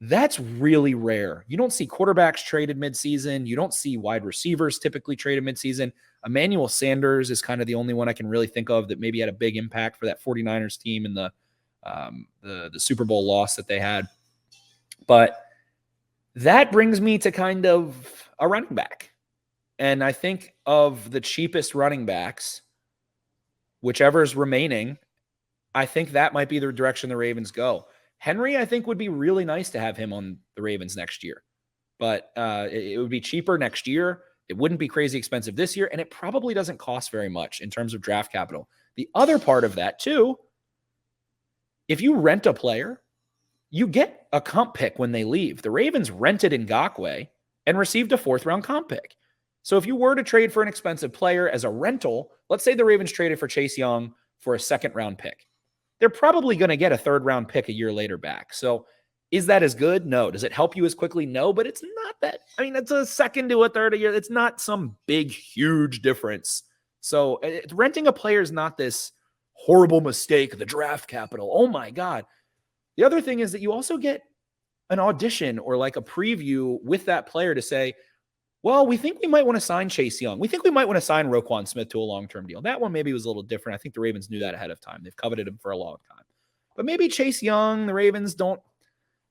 That's really rare. You don't see quarterbacks traded midseason. You don't see wide receivers typically traded midseason. Emmanuel Sanders is kind of the only one I can really think of that maybe had a big impact for that 49ers team in the Super Bowl loss that they had. But that brings me to kind of a running back. And I think of the cheapest running backs, whichever's remaining, I think that might be the direction the Ravens go. Henry, I think, would be really nice to have him on the Ravens next year. But it would be cheaper next year. It wouldn't be crazy expensive this year. And it probably doesn't cost very much in terms of draft capital. The other part of that, too, if you rent a player, you get a comp pick when they leave. The Ravens rented Ngakoue and received a 4th-round comp pick. So if you were to trade for an expensive player as a rental, let's say the Ravens traded for Chase Young for a 2nd-round pick. They're probably going to get a 3rd-round pick a year later back. So is that as good? No. Does it help you as quickly? No, but it's not that. I mean, it's a 2nd to a 3rd a year. It's not some big, huge difference. So renting a player is not this horrible mistake, the draft capital. Oh, my God. The other thing is that you also get an audition or like a preview with that player to say, well, we think we might want to sign Chase Young. We think we might want to sign Roquan Smith to a long-term deal. That one maybe was a little different. I think the Ravens knew that ahead of time. They've coveted him for a long time. But maybe Chase Young, the Ravens don't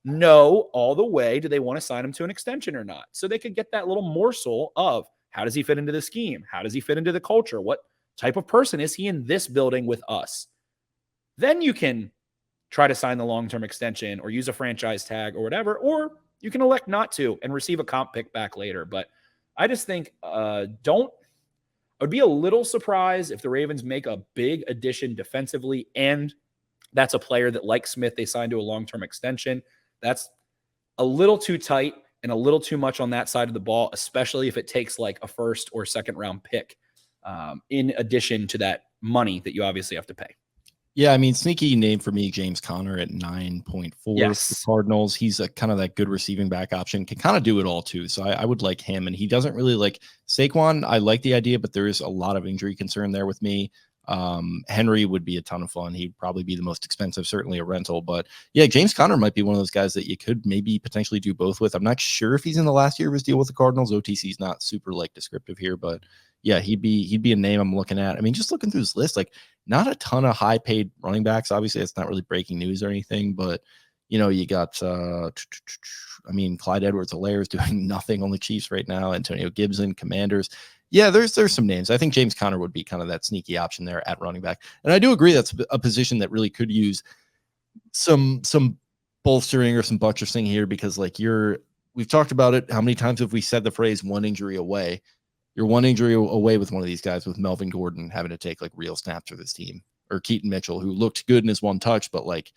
know all the way, do they want to sign him to an extension or not? So they could get that little morsel of how does he fit into the scheme? How does he fit into the culture? What type of person is he in this building with us? Then you can try to sign the long-term extension or use a franchise tag or whatever, or you can elect not to and receive a comp pick back later. But I just think I would be a little surprised if the Ravens make a big addition defensively, and that's a player that, like Smith, they signed to a long-term extension. That's a little too tight and a little too much on that side of the ball, especially if it takes like a 1st or 2nd-round pick in addition to that money that you obviously have to pay. Yeah, I mean, sneaky name for me, James Conner at 9.4 for the Cardinals. He's a kind of that good receiving back option, can kind of do it all too. So I would like him, and he doesn't really like Saquon. I like the idea, but there is a lot of injury concern there with me. Henry would be a ton of fun. He'd probably be the most expensive, certainly a rental. But yeah, James Conner might be one of those guys that you could maybe potentially do both with. I'm not sure if he's in the last year of his deal with the Cardinals. OTC's not super like descriptive here, but yeah, he'd be a name I'm looking at. I mean, just looking through his list, like not a ton of high paid running backs. Obviously, it's not really breaking news or anything, but you know, you got Clyde Edwards-Helaire is doing nothing on the Chiefs right now. Antonio Gibson, Commanders. Yeah, there's some names. I think James Conner would be kind of that sneaky option there at running back. And I do agree that's a position that really could use some bolstering or some buttressing here, because like we've talked about it. How many times have we said the phrase one injury away? You're one injury away with one of these guys, with Melvin Gordon having to take like real snaps for this team, or Keaton Mitchell, who looked good in his one touch, but like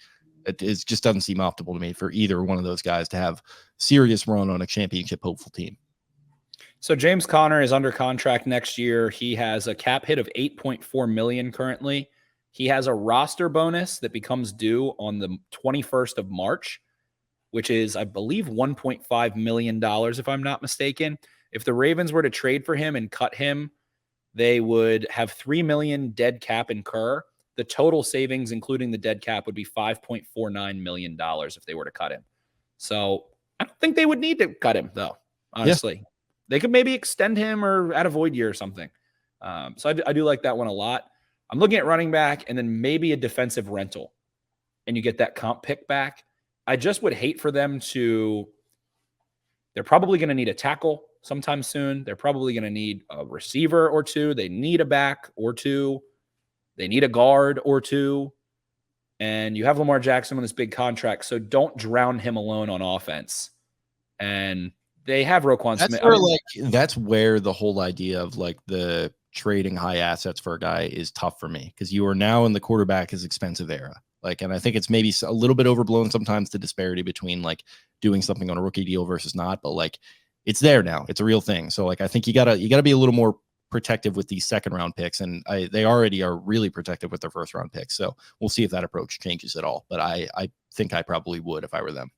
it just doesn't seem optimal to me for either one of those guys to have serious run on a championship hopeful team. So James Conner is under contract next year. He has a cap hit of $8.4 million currently. He has a roster bonus that becomes due on the 21st of March, which is, I believe, $1.5 million, if I'm not mistaken. If the Ravens were to trade for him and cut him, they would have $3 million dead cap incur. The total savings, including the dead cap, would be $5.49 million if they were to cut him. So I don't think they would need to cut him, though, honestly. Yeah. They could maybe extend him or add a void year or something. So I do like that one a lot. I'm looking at running back and then maybe a defensive rental, and you get that comp pick back. I just would hate for them to – they're probably going to need a tackle sometime soon. They're probably going to need a receiver or two. They need a back or two. They need a guard or two. And you have Lamar Jackson on this big contract, so don't drown him alone on offense. And they have Roquan Smith. That's where the whole idea of like the trading high assets for a guy is tough for me, because you are now in the quarterback is expensive era. Like, and I think it's maybe a little bit overblown sometimes, the disparity between like doing something on a rookie deal versus not, but like it's there now. It's a real thing. So like, I think you gotta be a little more protective with these second round picks, and they already are really protective with their first round picks. So we'll see if that approach changes at all. But I think I probably would if I were them.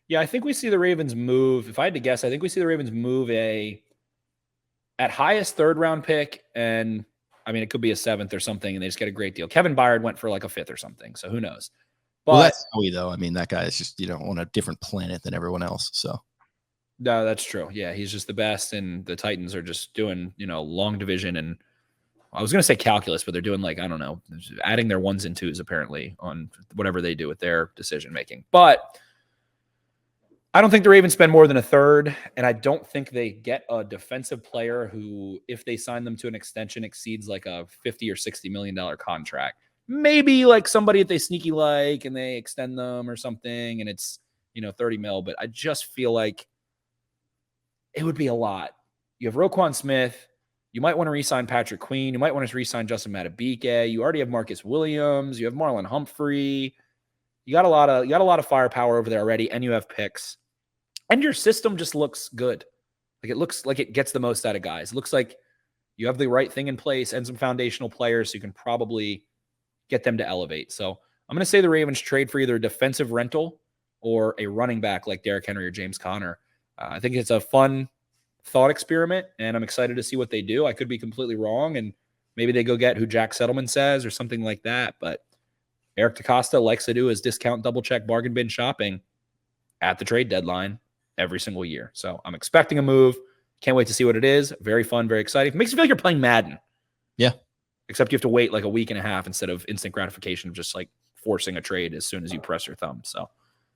Yeah, I think we see the Ravens move. If I had to guess, I think we see the Ravens move at highest third round pick, and I mean, it could be a seventh or something, and they just get a great deal. Kevin Byard went for like a fifth or something, so who knows? But well, that's Howie, though. I mean, that guy is just, on a different planet than everyone else. So no, that's true. Yeah, he's just the best, and the Titans are just doing, long division, and I was going to say calculus, but they're doing like, I don't know, adding their ones and twos apparently on whatever they do with their decision making. But I don't think the Ravens spend more than a third, and I don't think they get a defensive player who, if they sign them to an extension, exceeds like a $50 or $60 million contract. Maybe like somebody that they sneaky like and they extend them or something, and it's 30 mil. But I just feel like it would be a lot. You have Roquan Smith. You might want to re-sign Patrick Queen. You might want to re-sign Justin Madubuike. You already have Marcus Williams. You have Marlon Humphrey. You got a lot of firepower over there already, and you have picks. And your system just looks good. Like, it looks like it gets the most out of guys. It looks like you have the right thing in place and some foundational players, so you can probably get them to elevate. So I'm going to say the Ravens trade for either a defensive rental or a running back like Derrick Henry or James Conner. I think it's a fun thought experiment, and I'm excited to see what they do. I could be completely wrong, and maybe they go get who Jack Settleman says or something like that. But Eric DeCosta likes to do his discount double check bargain bin shopping at the trade deadline every single year. So I'm expecting a move. Can't wait to see what it is. Very fun, very exciting. It makes you feel like you're playing Madden. Yeah. Except you have to wait like a week and a half instead of instant gratification of just like forcing a trade as soon as you press your thumb. So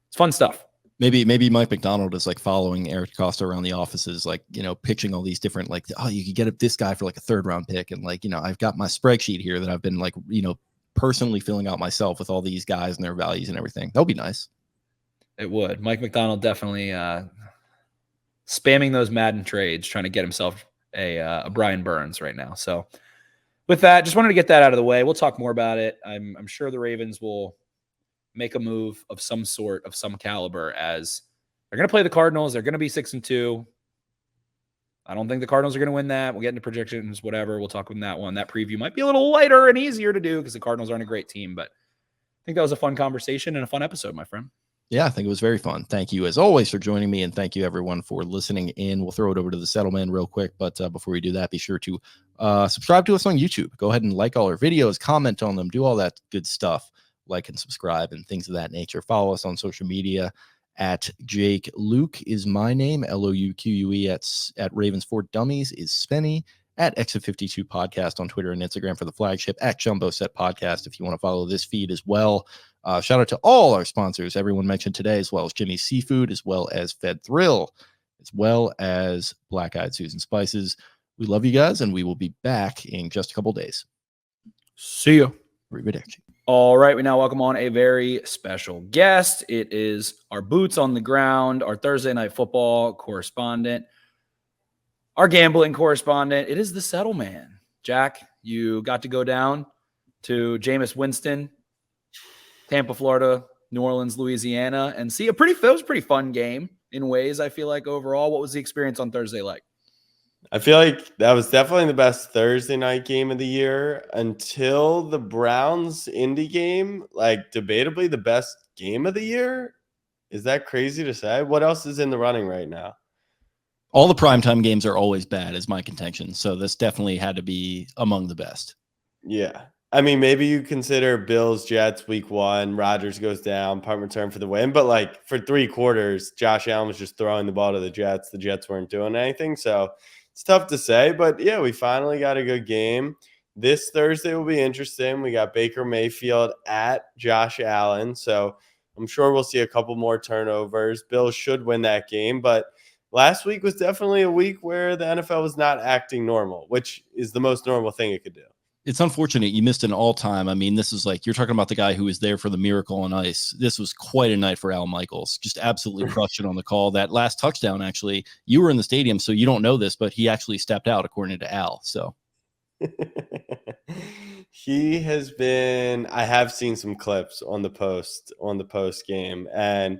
it's fun stuff. Maybe Mike McDonald is like following Eric Costa around the offices, like, pitching all these different, like, oh, you could get this guy for like a third round pick. And like, I've got my spreadsheet here that I've been like, personally filling out myself with all these guys and their values and everything. That would be nice. It would. Mike McDonald definitely spamming those Madden trades, trying to get himself a Brian Burns right now. So with that, just wanted to get that out of the way. We'll talk more about it. I'm sure the Ravens will make a move of some sort, of some caliber, as they're going to play the Cardinals. They're going to be 6-2. I don't think the Cardinals are going to win that. We'll get into projections, whatever. We'll talk on that one. That preview might be a little lighter and easier to do because the Cardinals aren't a great team, but I think that was a fun conversation and a fun episode, my friend. Yeah, I think it was very fun. Thank you, as always, for joining me, and thank you, everyone, for listening in. We'll throw it over to the Settleman real quick, but before we do that, be sure to subscribe to us on YouTube. Go ahead and like all our videos, comment on them, do all that good stuff, like and subscribe and things of that nature. Follow us on social media at Jake Louque is my name, Louque at Ravens for Dummies is Spenny, at Exit 52 Podcast on Twitter and Instagram for the flagship, at Jumbo Set Podcast if you want to follow this feed as well. Shout out to all our sponsors, everyone mentioned today, as well as Jimmy's Seafood, as well as Fed Thrill, as well as Black Eyed Susan Spices. We love you guys, and we will be back in just a couple days. See you. Arrivederci. All right, we now welcome on a very special guest. It is our boots on the ground, our Thursday Night Football correspondent, our gambling correspondent. It is the Settle Man. Jack, you got to go down to Jameis Winston, Tampa, Florida, New Orleans, Louisiana, and see it was a pretty fun game in ways. I feel like overall, what was the experience on Thursday like? I feel like that was definitely the best Thursday night game of the year until the Browns Indy game, like debatably the best game of the year. Is that crazy to say? What else is in the running right now? All the primetime games are always bad, is my contention. So this definitely had to be among the best. Yeah. I mean, maybe you consider Bills, Jets week 1, Rodgers goes down, punt return for the win. But like for 3 quarters, Josh Allen was just throwing the ball to the Jets. The Jets weren't doing anything. So it's tough to say. But yeah, we finally got a good game. This Thursday will be interesting. We got Baker Mayfield at Josh Allen. So I'm sure we'll see a couple more turnovers. Bills should win that game. But last week was definitely a week where the NFL was not acting normal, which is the most normal thing it could do. It's unfortunate you missed an all-time. I mean, this is like, you're talking about the guy who was there for the miracle on ice. This was quite a night for Al Michaels. Just absolutely crushed it on the call. That last touchdown, actually, you were in the stadium, so you don't know this, but he actually stepped out, according to Al. So he has been, I have seen some clips on the post game, and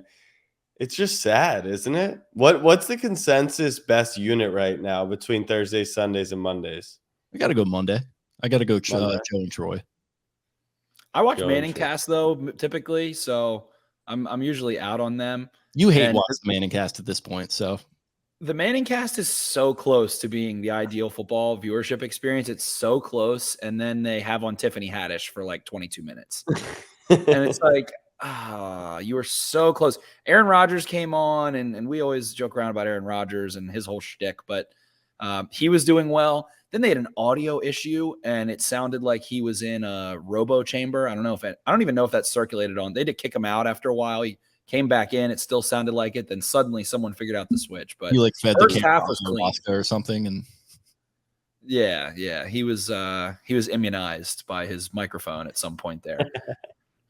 it's just sad, isn't it? What's the consensus best unit right now between Thursdays, Sundays, and Mondays? I got to go Monday. I got to go Joe and Troy. I watch Manning Cast though, typically, so I'm usually out on them. You hate watching the Manning Cast at this point, so the Manning Cast is so close to being the ideal football viewership experience. It's so close, and then they have on Tiffany Haddish for like 22 minutes, and it's like, you were so close. Aaron Rodgers came on, and we always joke around about Aaron Rodgers and his whole shtick, but he was doing well. Then they had an audio issue, and it sounded like he was in a robo chamber. I don't even know if that circulated on. They did kick him out after a while. He came back in. It still sounded like it. Then suddenly someone figured out the switch. But he like fed first the half was clean or something, and yeah, he was immunized by his microphone at some point there.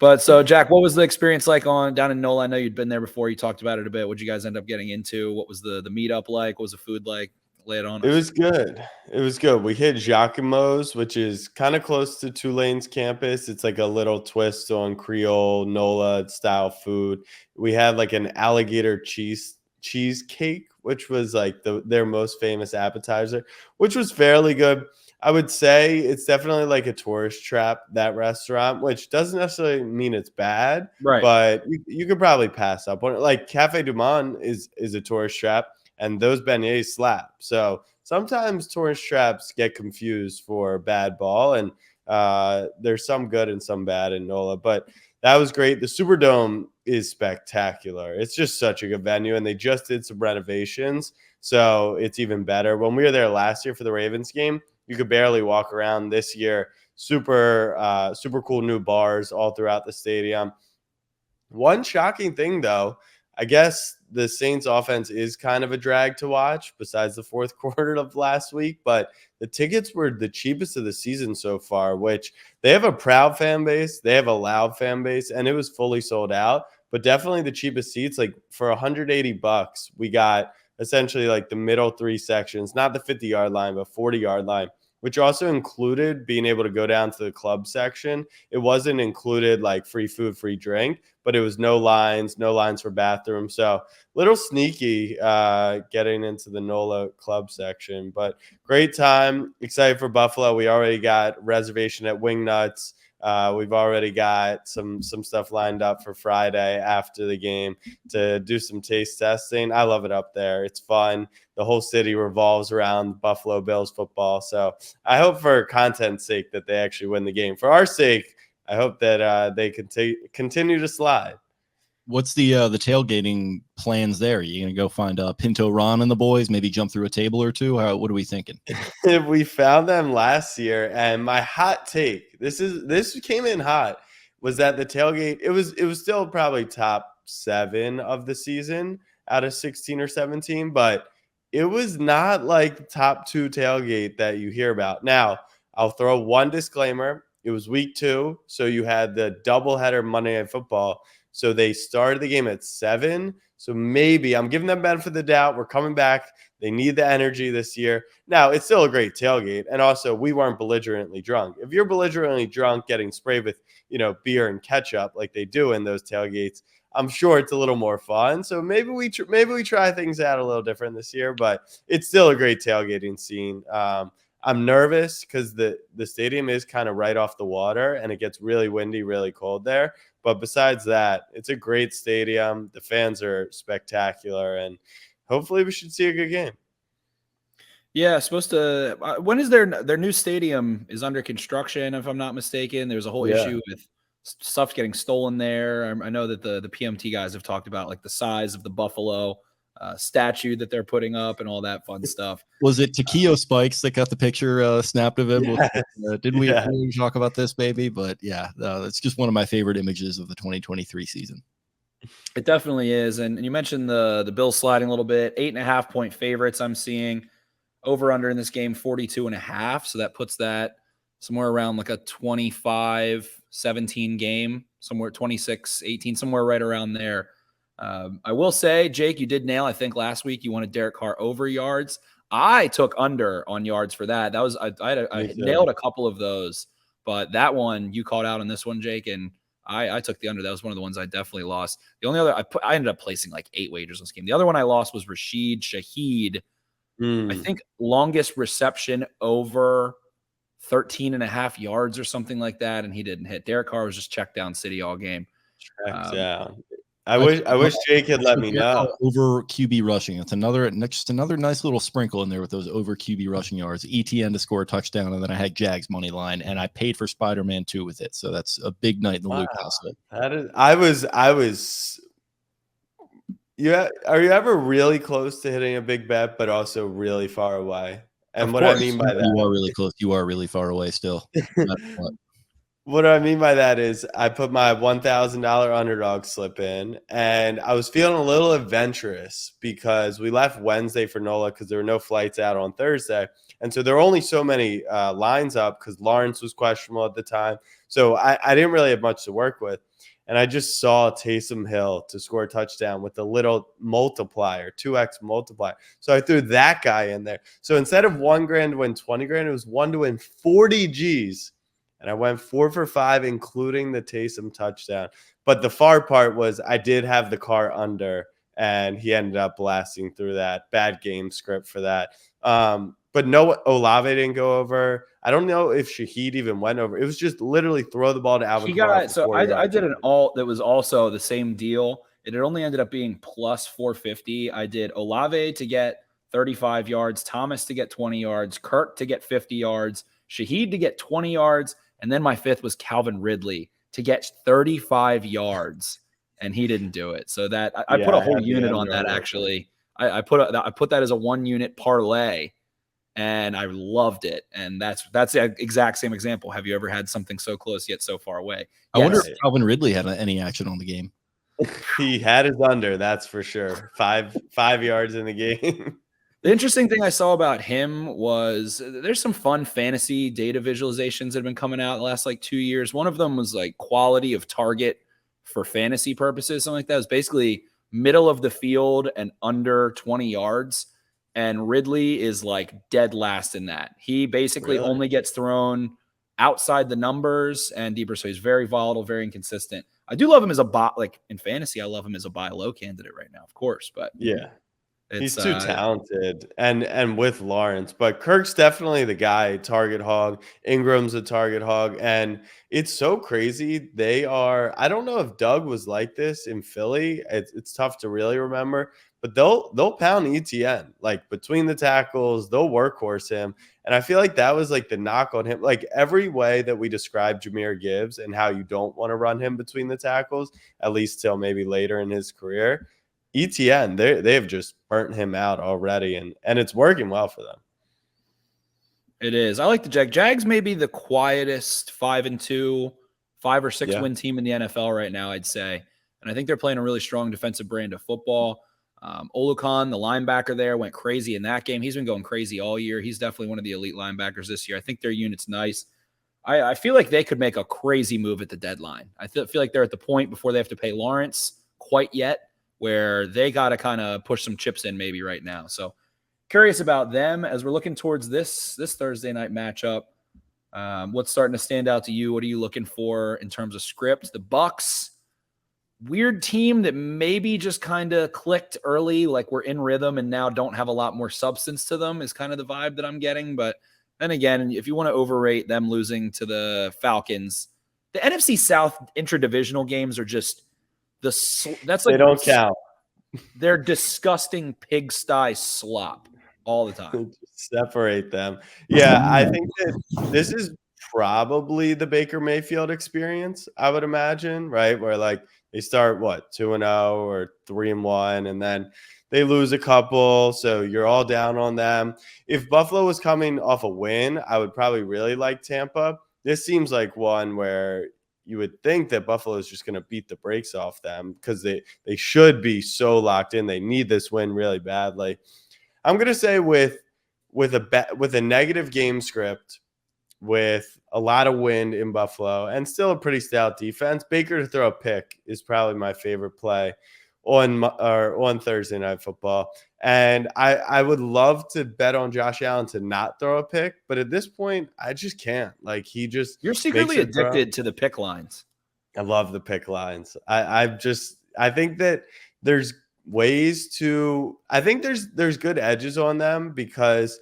But so Jack, what was the experience like down in NOLA? I know you'd been there before. You talked about it a bit. What'd you guys end up getting into? What was the meetup like? What was the food like? Lay it on us. It was good. It was good. We hit Giacomo's, which is kind of close to Tulane's campus. It's like a little twist on Creole NOLA style food. We had like an alligator cheesecake, which was like their most famous appetizer, which was fairly good. I would say it's definitely like a tourist trap, that restaurant, which doesn't necessarily mean it's bad, right? But you could probably pass up on it. Like Cafe Du Monde is a tourist trap, and those beignets slap. So sometimes tourist traps get confused for bad ball, and there's some good and some bad in NOLA. But that was great. The Superdome is spectacular. It's just such a good venue, and they just did some renovations, so it's even better. When we were there last year for the Ravens game, you could barely walk around. This year, super cool new bars all throughout the stadium. One shocking thing, though, I guess the Saints offense is kind of a drag to watch besides the fourth quarter of last week, but the tickets were the cheapest of the season so far, which they have a proud fan base. They have a loud fan base, and it was fully sold out, but definitely the cheapest seats. Like for $180, we got essentially like the middle 3 sections, not the 50-yard line, but 40-yard line, which also included being able to go down to the club section. It wasn't included like free food, free drink, but it was no lines for bathrooms. So little sneaky getting into the NOLA club section, but great time. Excited for Buffalo. We already got reservation at Wingnuts. We've already got some stuff lined up for Friday after the game to do some taste testing. I love it up there. It's fun. The whole city revolves around Buffalo Bills football. So I hope for content's sake that they actually win the game. For our sake, I hope that they continue to slide. What's the tailgating plans there? Are you going to go find Pinto Ron and the boys, maybe jump through a table or two? What are we thinking? We found them last year, and my hot take, this came in hot, was that the tailgate, it was still probably top 7 of the season out of 16 or 17, but it was not like the top 2 tailgate that you hear about. Now, I'll throw one disclaimer. It was week 2, so you had the doubleheader Monday Night Football. So they started the game at 7. So maybe I'm giving them benefit of the doubt. We're coming back. They need the energy this year. Now, it's still a great tailgate. And also, we weren't belligerently drunk. If you're belligerently drunk getting sprayed with, beer and ketchup like they do in those tailgates, I'm sure it's a little more fun. So maybe we try things out a little different this year, but it's still a great tailgating scene. I'm nervous because the stadium is kind of right off the water and it gets really windy, really cold there. But besides that, it's a great stadium. The fans are spectacular, and hopefully we should see a good game. Yeah, supposed to. When is their new stadium is under construction? If I'm not mistaken, there's a whole issue with stuff getting stolen there. I know that the PMT guys have talked about like the size of the Buffalo statue that they're putting up and all that fun stuff. Was it Takeo Spikes that got the picture snapped of him? Yes. Did we talk about this, baby? But yeah, it's just one of my favorite images of the 2023 season. It definitely is. And you mentioned the Bills sliding a little bit. 8.5-point favorites I'm seeing. Over under in this game, 42.5. So that puts that somewhere around like a 25-17 game, somewhere 26-18, somewhere right around there. I will say, Jake, you did nail. I think last week you wanted Derek Carr over yards. I took under on yards for that. That was I nailed a couple of those, but that one you called out on this one, Jake, and I took the under. That was one of the ones I definitely lost. The only other I ended up placing like 8 wagers on this game. The other one I lost was Rashid Shaheed. I think longest reception over 13.5 yards or something like that, and he didn't hit. Derek Carr was just checked down city all game. Down. I wish Jake had let me know. Over QB rushing. It's another nice little sprinkle in there with those over QB rushing yards. ETN to score a touchdown, and then I had Jags money line, and I paid for Spider-Man 2 with it. So that's a big night in the Louque house. That is. I was. Are you ever really close to hitting a big bet, but also really far away? And what I mean by that, you are really close. You are really far away still. What I mean by that is I put my $1,000 underdog slip in, and I was feeling a little adventurous because we left Wednesday for NOLA because there were no flights out on Thursday. And so there were only so many lines up because Lawrence was questionable at the time. So I didn't really have much to work with. And I just saw Taysom Hill to score a touchdown with a little multiplier, 2x multiplier. So I threw that guy in there. So instead of $1,000 to win 20 grand, it was 1 to win 40 G's. And I went 4 for 5, including the Taysom touchdown. But the far part was I did have the car under, and he ended up blasting through that. Bad game script for that. But no, Olave didn't go over. I don't know if Shaheed even went over. It was just literally throw the ball to Alvin. I did an alt that was also the same deal. It had only ended up being plus 450. I did Olave to get 35 yards, Thomas to get 20 yards, Kirk to get 50 yards, Shaheed to get 20 yards, and then my fifth was Calvin Ridley to get 35 yards, and he didn't do it. So that I put a whole unit on that actually. I put that as a 1-unit parlay. And I loved it. And that's the exact same example. Have you ever had something so close yet so far away? I wonder if Calvin Ridley had any action on the game. He had his under, that's for sure. 5 yards in the game. The interesting thing I saw about him was there's some fun fantasy data visualizations that have been coming out the last like 2 years. One of them was like quality of target for fantasy purposes. Something like that. It was basically middle of the field and under 20 yards. And Ridley is like dead last in that. He basically only gets thrown outside the numbers and deeper. So he's very volatile, very inconsistent. I do love him as a bot, like in fantasy. I love him as a buy low candidate right now, of course. But yeah, he's too talented. And with Lawrence, but Kirk's definitely the guy. Target hog. Ingram's a target hog, and it's so crazy. They are. I don't know if Doug was like this in Philly. It's tough to really remember. But they'll pound ETN like between the tackles. They'll workhorse him, and I feel like that was like the knock on him. Like every way that we described Jahmyr Gibbs and how you don't want to run him between the tackles, at least till maybe later in his career, ETN they have just burnt him out already, and it's working well for them. It is. I like the Jags. Jags may be the quietest 5-2, 5 or 6 win team in the NFL right now, I'd say, and I think they're playing a really strong defensive brand of football. Olukan, the linebacker there, went crazy in that game. He's been going crazy all year. He's definitely one of the elite linebackers this year. I think their unit's nice. I feel like they could make a crazy move at the deadline. I feel like they're at the point before they have to pay Lawrence quite yet where they got to kind of push some chips in maybe right now. So curious about them as we're looking towards this Thursday night matchup. What's starting to stand out to you? What are you looking for in terms of script? The Bucks, weird team that maybe just kind of clicked early, like we're in rhythm and now don't have a lot more substance to them is kind of the vibe that I'm getting. But then again, if you want to overrate them losing to the Falcons, the NFC South intradivisional games are just that's like they don't count. They're disgusting pigsty slop all the time. Separate them. Yeah, I think that this is probably the Baker Mayfield experience, I would imagine, right? Where like they start 2-0 or 3-1, and then they lose a couple, so you're all down on them. If Buffalo was coming off a win, I would probably really like Tampa. This seems like one where you would think that Buffalo is just going to beat the brakes off them because they should be so locked in. They need this win really badly. I'm going to say with a negative game script, with a lot of wind in Buffalo and still a pretty stout defense, Baker to throw a pick is probably my favorite play on Thursday Night Football. And I would love to bet on Josh Allen to not throw a pick, but at this point, I just can't. Like you're secretly addicted to the pick lines. I love the pick lines. I think that there's ways to. I think there's good edges on them because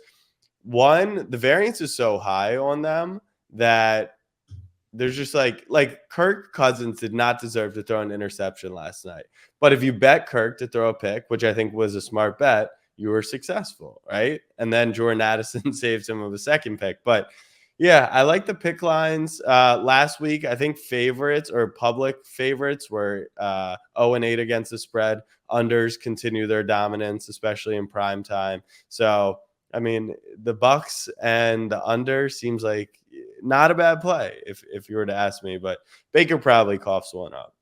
one, the variance is so high on them that there's just like Kirk Cousins did not deserve to throw an interception last night. But if you bet Kirk to throw a pick, which I think was a smart bet, you were successful, right? And then Jordan Addison saves him of a second pick. But yeah, I like the pick lines. Last week, I think favorites or public favorites were 0-8 against the spread. Unders continue their dominance, especially in prime time. So, I mean, the Bucks and the under seems like not a bad play if you were to ask me, but Baker probably coughs one up.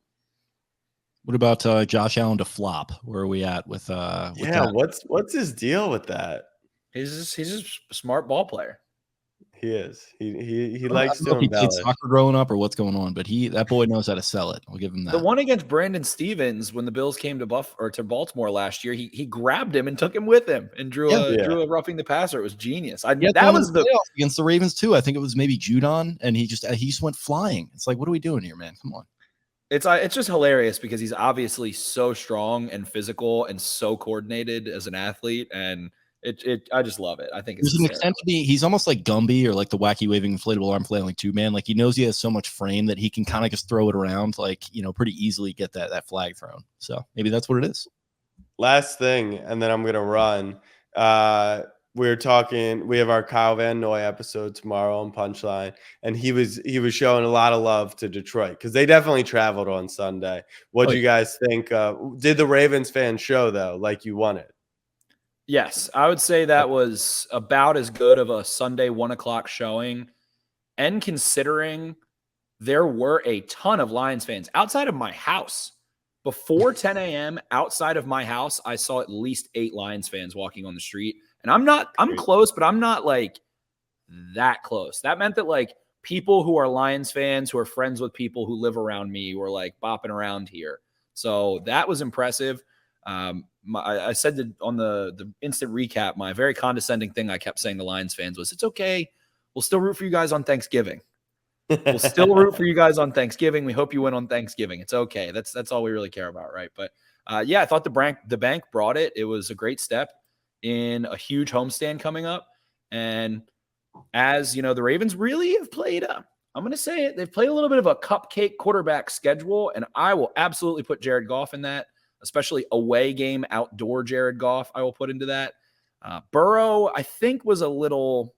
What about Josh Allen to flop? Where are we at with that? What's his deal with that? He's just a smart ball player. He is. He likes to he played embellish. soccer growing up or what's going on, but that boy knows how to sell it. I'll give him that. The one against Brandon Stevens when the Bills came to Baltimore last year, he grabbed him and took him with him and drew a roughing the passer. It was genius. That was the playoffs against the Ravens too. I think it was maybe Judon, and he just went flying. It's like, what are we doing here, man? Come on. It's just hilarious because he's obviously so strong and physical and so coordinated as an athlete, and I just love it. I think it's there's an extent to me. He's almost like Gumby or like the wacky waving inflatable arm flailing two man. Like he knows he has so much frame that he can kind of just throw it around, like pretty easily get that flag thrown. So maybe that's what it is. Last thing, and then I'm gonna run. We have our Kyle Van Noy episode tomorrow on Punchline, and he was showing a lot of love to Detroit because they definitely traveled on Sunday. What do you guys think? Did the Ravens fans show though, like you wanted? Yes, I would say that was about as good of a Sunday 1:00 showing. And considering there were a ton of Lions fans outside of my house before 10 a.m. outside of my house, I saw at least 8 Lions fans walking on the street. And I'm close, but I'm not like that close. That meant that like people who are Lions fans, who are friends with people who live around me, were like bopping around here. So that was impressive. I said on the instant recap, my very condescending thing I kept saying to Lions fans was, it's okay. We'll still root for you guys on Thanksgiving. We'll still root for you guys on Thanksgiving. We hope you win on Thanksgiving. It's okay. That's all we really care about, right? But yeah, I thought the bank brought it. It was a great step in a huge homestand coming up. And as you know, the Ravens really have played I'm going to say it. They've played a little bit of a cupcake quarterback schedule, and I will absolutely put Jared Goff in that. Especially away game, outdoor Jared Goff, I will put into that. Burrow, I think there was a little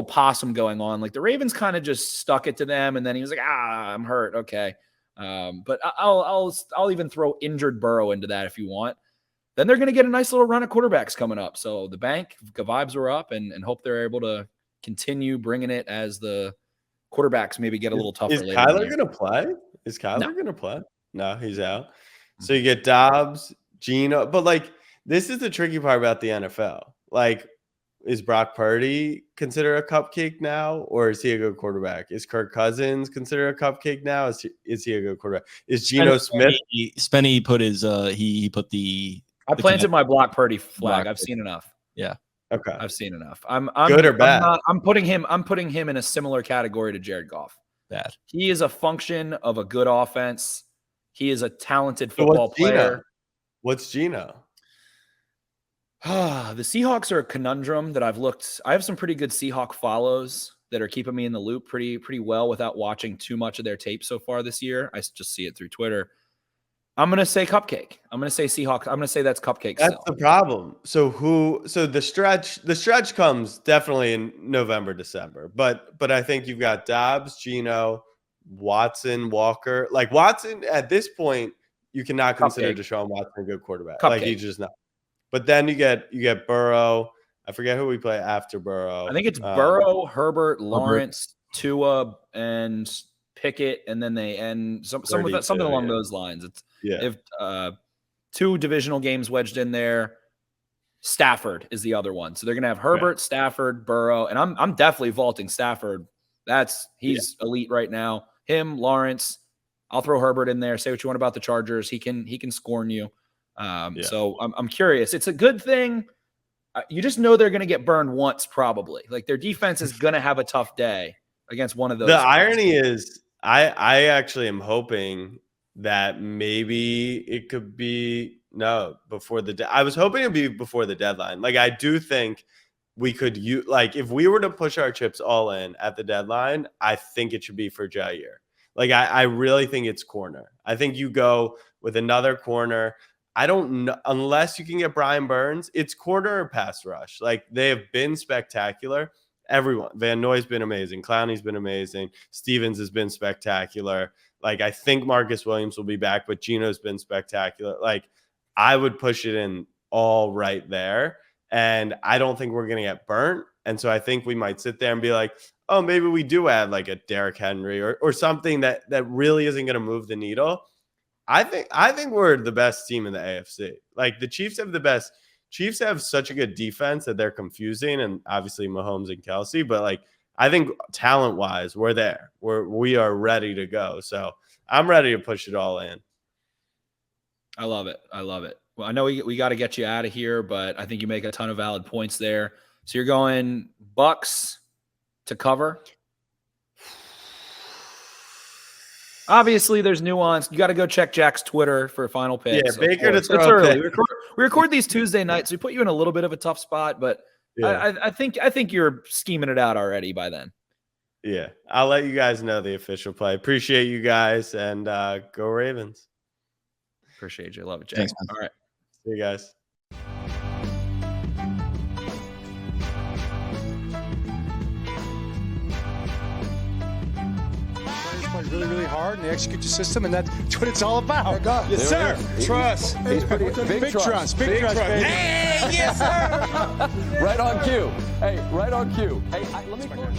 possum going on. Like the Ravens kind of just stuck it to them, and then he was like, I'm hurt. Okay. But I'll even throw injured Burrow into that if you want. Then they're going to get a nice little run of quarterbacks coming up. So the vibes are up and hope they're able to continue bringing it as the quarterbacks maybe get a little tougher. Is Kyler going to play? Is Kyler going to play? No, he's out. So you get Dobbs, Geno, but like this is the tricky part about the NFL. Like is Brock Purdy considered a cupcake now, or is he a good quarterback? Is Kirk Cousins considered a cupcake now? Is he a good quarterback? Is Geno Smith? Spenny put his he put the. I planted my Brock Purdy flag. Brock I've seen enough. Yeah. Okay. I've seen enough. I'm good or bad? I'm putting him in a similar category to Jared Goff. Bad. He is a function of a good offense. He is a talented football player. What's Geno? The Seahawks are a conundrum that I've looked. I have some pretty good Seahawk follows that are keeping me in the loop pretty well without watching too much of their tape so far this year. I just see it through Twitter. I'm going to say cupcake. I'm going to say Seahawks. I'm going to say that's cupcake. That's still the problem. So the stretch comes definitely in November, December. But I think you've got Dobbs, Geno, Watson, Walker. Like Watson at this point, you cannot consider Deshaun Watson a good quarterback. Cupcake. Like he's just not. But then you get Burrow. I forget who we play after Burrow. I think it's Burrow, Herbert, Lawrence, Tua, and Pickett, and then they end something along those lines. It's if 2 divisional games wedged in there. Stafford is the other one, so they're gonna have Herbert, Stafford, Burrow, and I'm definitely vaulting Stafford. He's elite right now. Him, Lawrence. I'll throw Herbert in there. Say what you want about the Chargers. He can scorn you. So I'm curious. It's a good thing. You just know they're going to get burned once, probably. Like their defense is going to have a tough day against one of those. The irony is, I actually am hoping that maybe it could be before the. I was hoping it'd be before the deadline. Like I do think we could if we were to push our chips all in at the deadline, I think it should be for Jair. Like I really think it's corner. I think you go with another corner. I don't know unless you can get Brian Burns. It's corner or pass rush. Like they have been spectacular. Everyone, Van Noy's been amazing. Clowney's been amazing. Stevens has been spectacular. Like I think Marcus Williams will be back, but Geno's been spectacular. Like I would push it in all right there, and I don't think we're gonna get burnt. And so I think we might sit there and be like, oh, maybe we do add like a Derrick Henry or something that really isn't gonna move the needle. I think we're the best team in the AFC. Like the Chiefs have the best. Chiefs have such a good defense that they're confusing, and obviously Mahomes and Kelsey. But like I think talent wise, we're there. We are ready to go. So I'm ready to push it all in. I love it. Well, I know we got to get you out of here, but I think you make a ton of valid points there. So you're going Bucks to cover. Obviously, there's nuance. You got to go check Jack's Twitter for final picks. Yeah, Baker to throw. It's early. We record these Tuesday nights, so we put you in a little bit of a tough spot, but I think you're scheming it out already by then. Yeah, I'll let you guys know the official play. Appreciate you guys, and go Ravens. Appreciate you. Love it, Jack. Thanks, man. All right. See you guys. Really, really hard, and they execute your system, and that's what it's all about. Yes, sir. Trust. He's pretty big trust. Big trust, baby. Hey, yes, sir. Right on cue. Hey, let me close.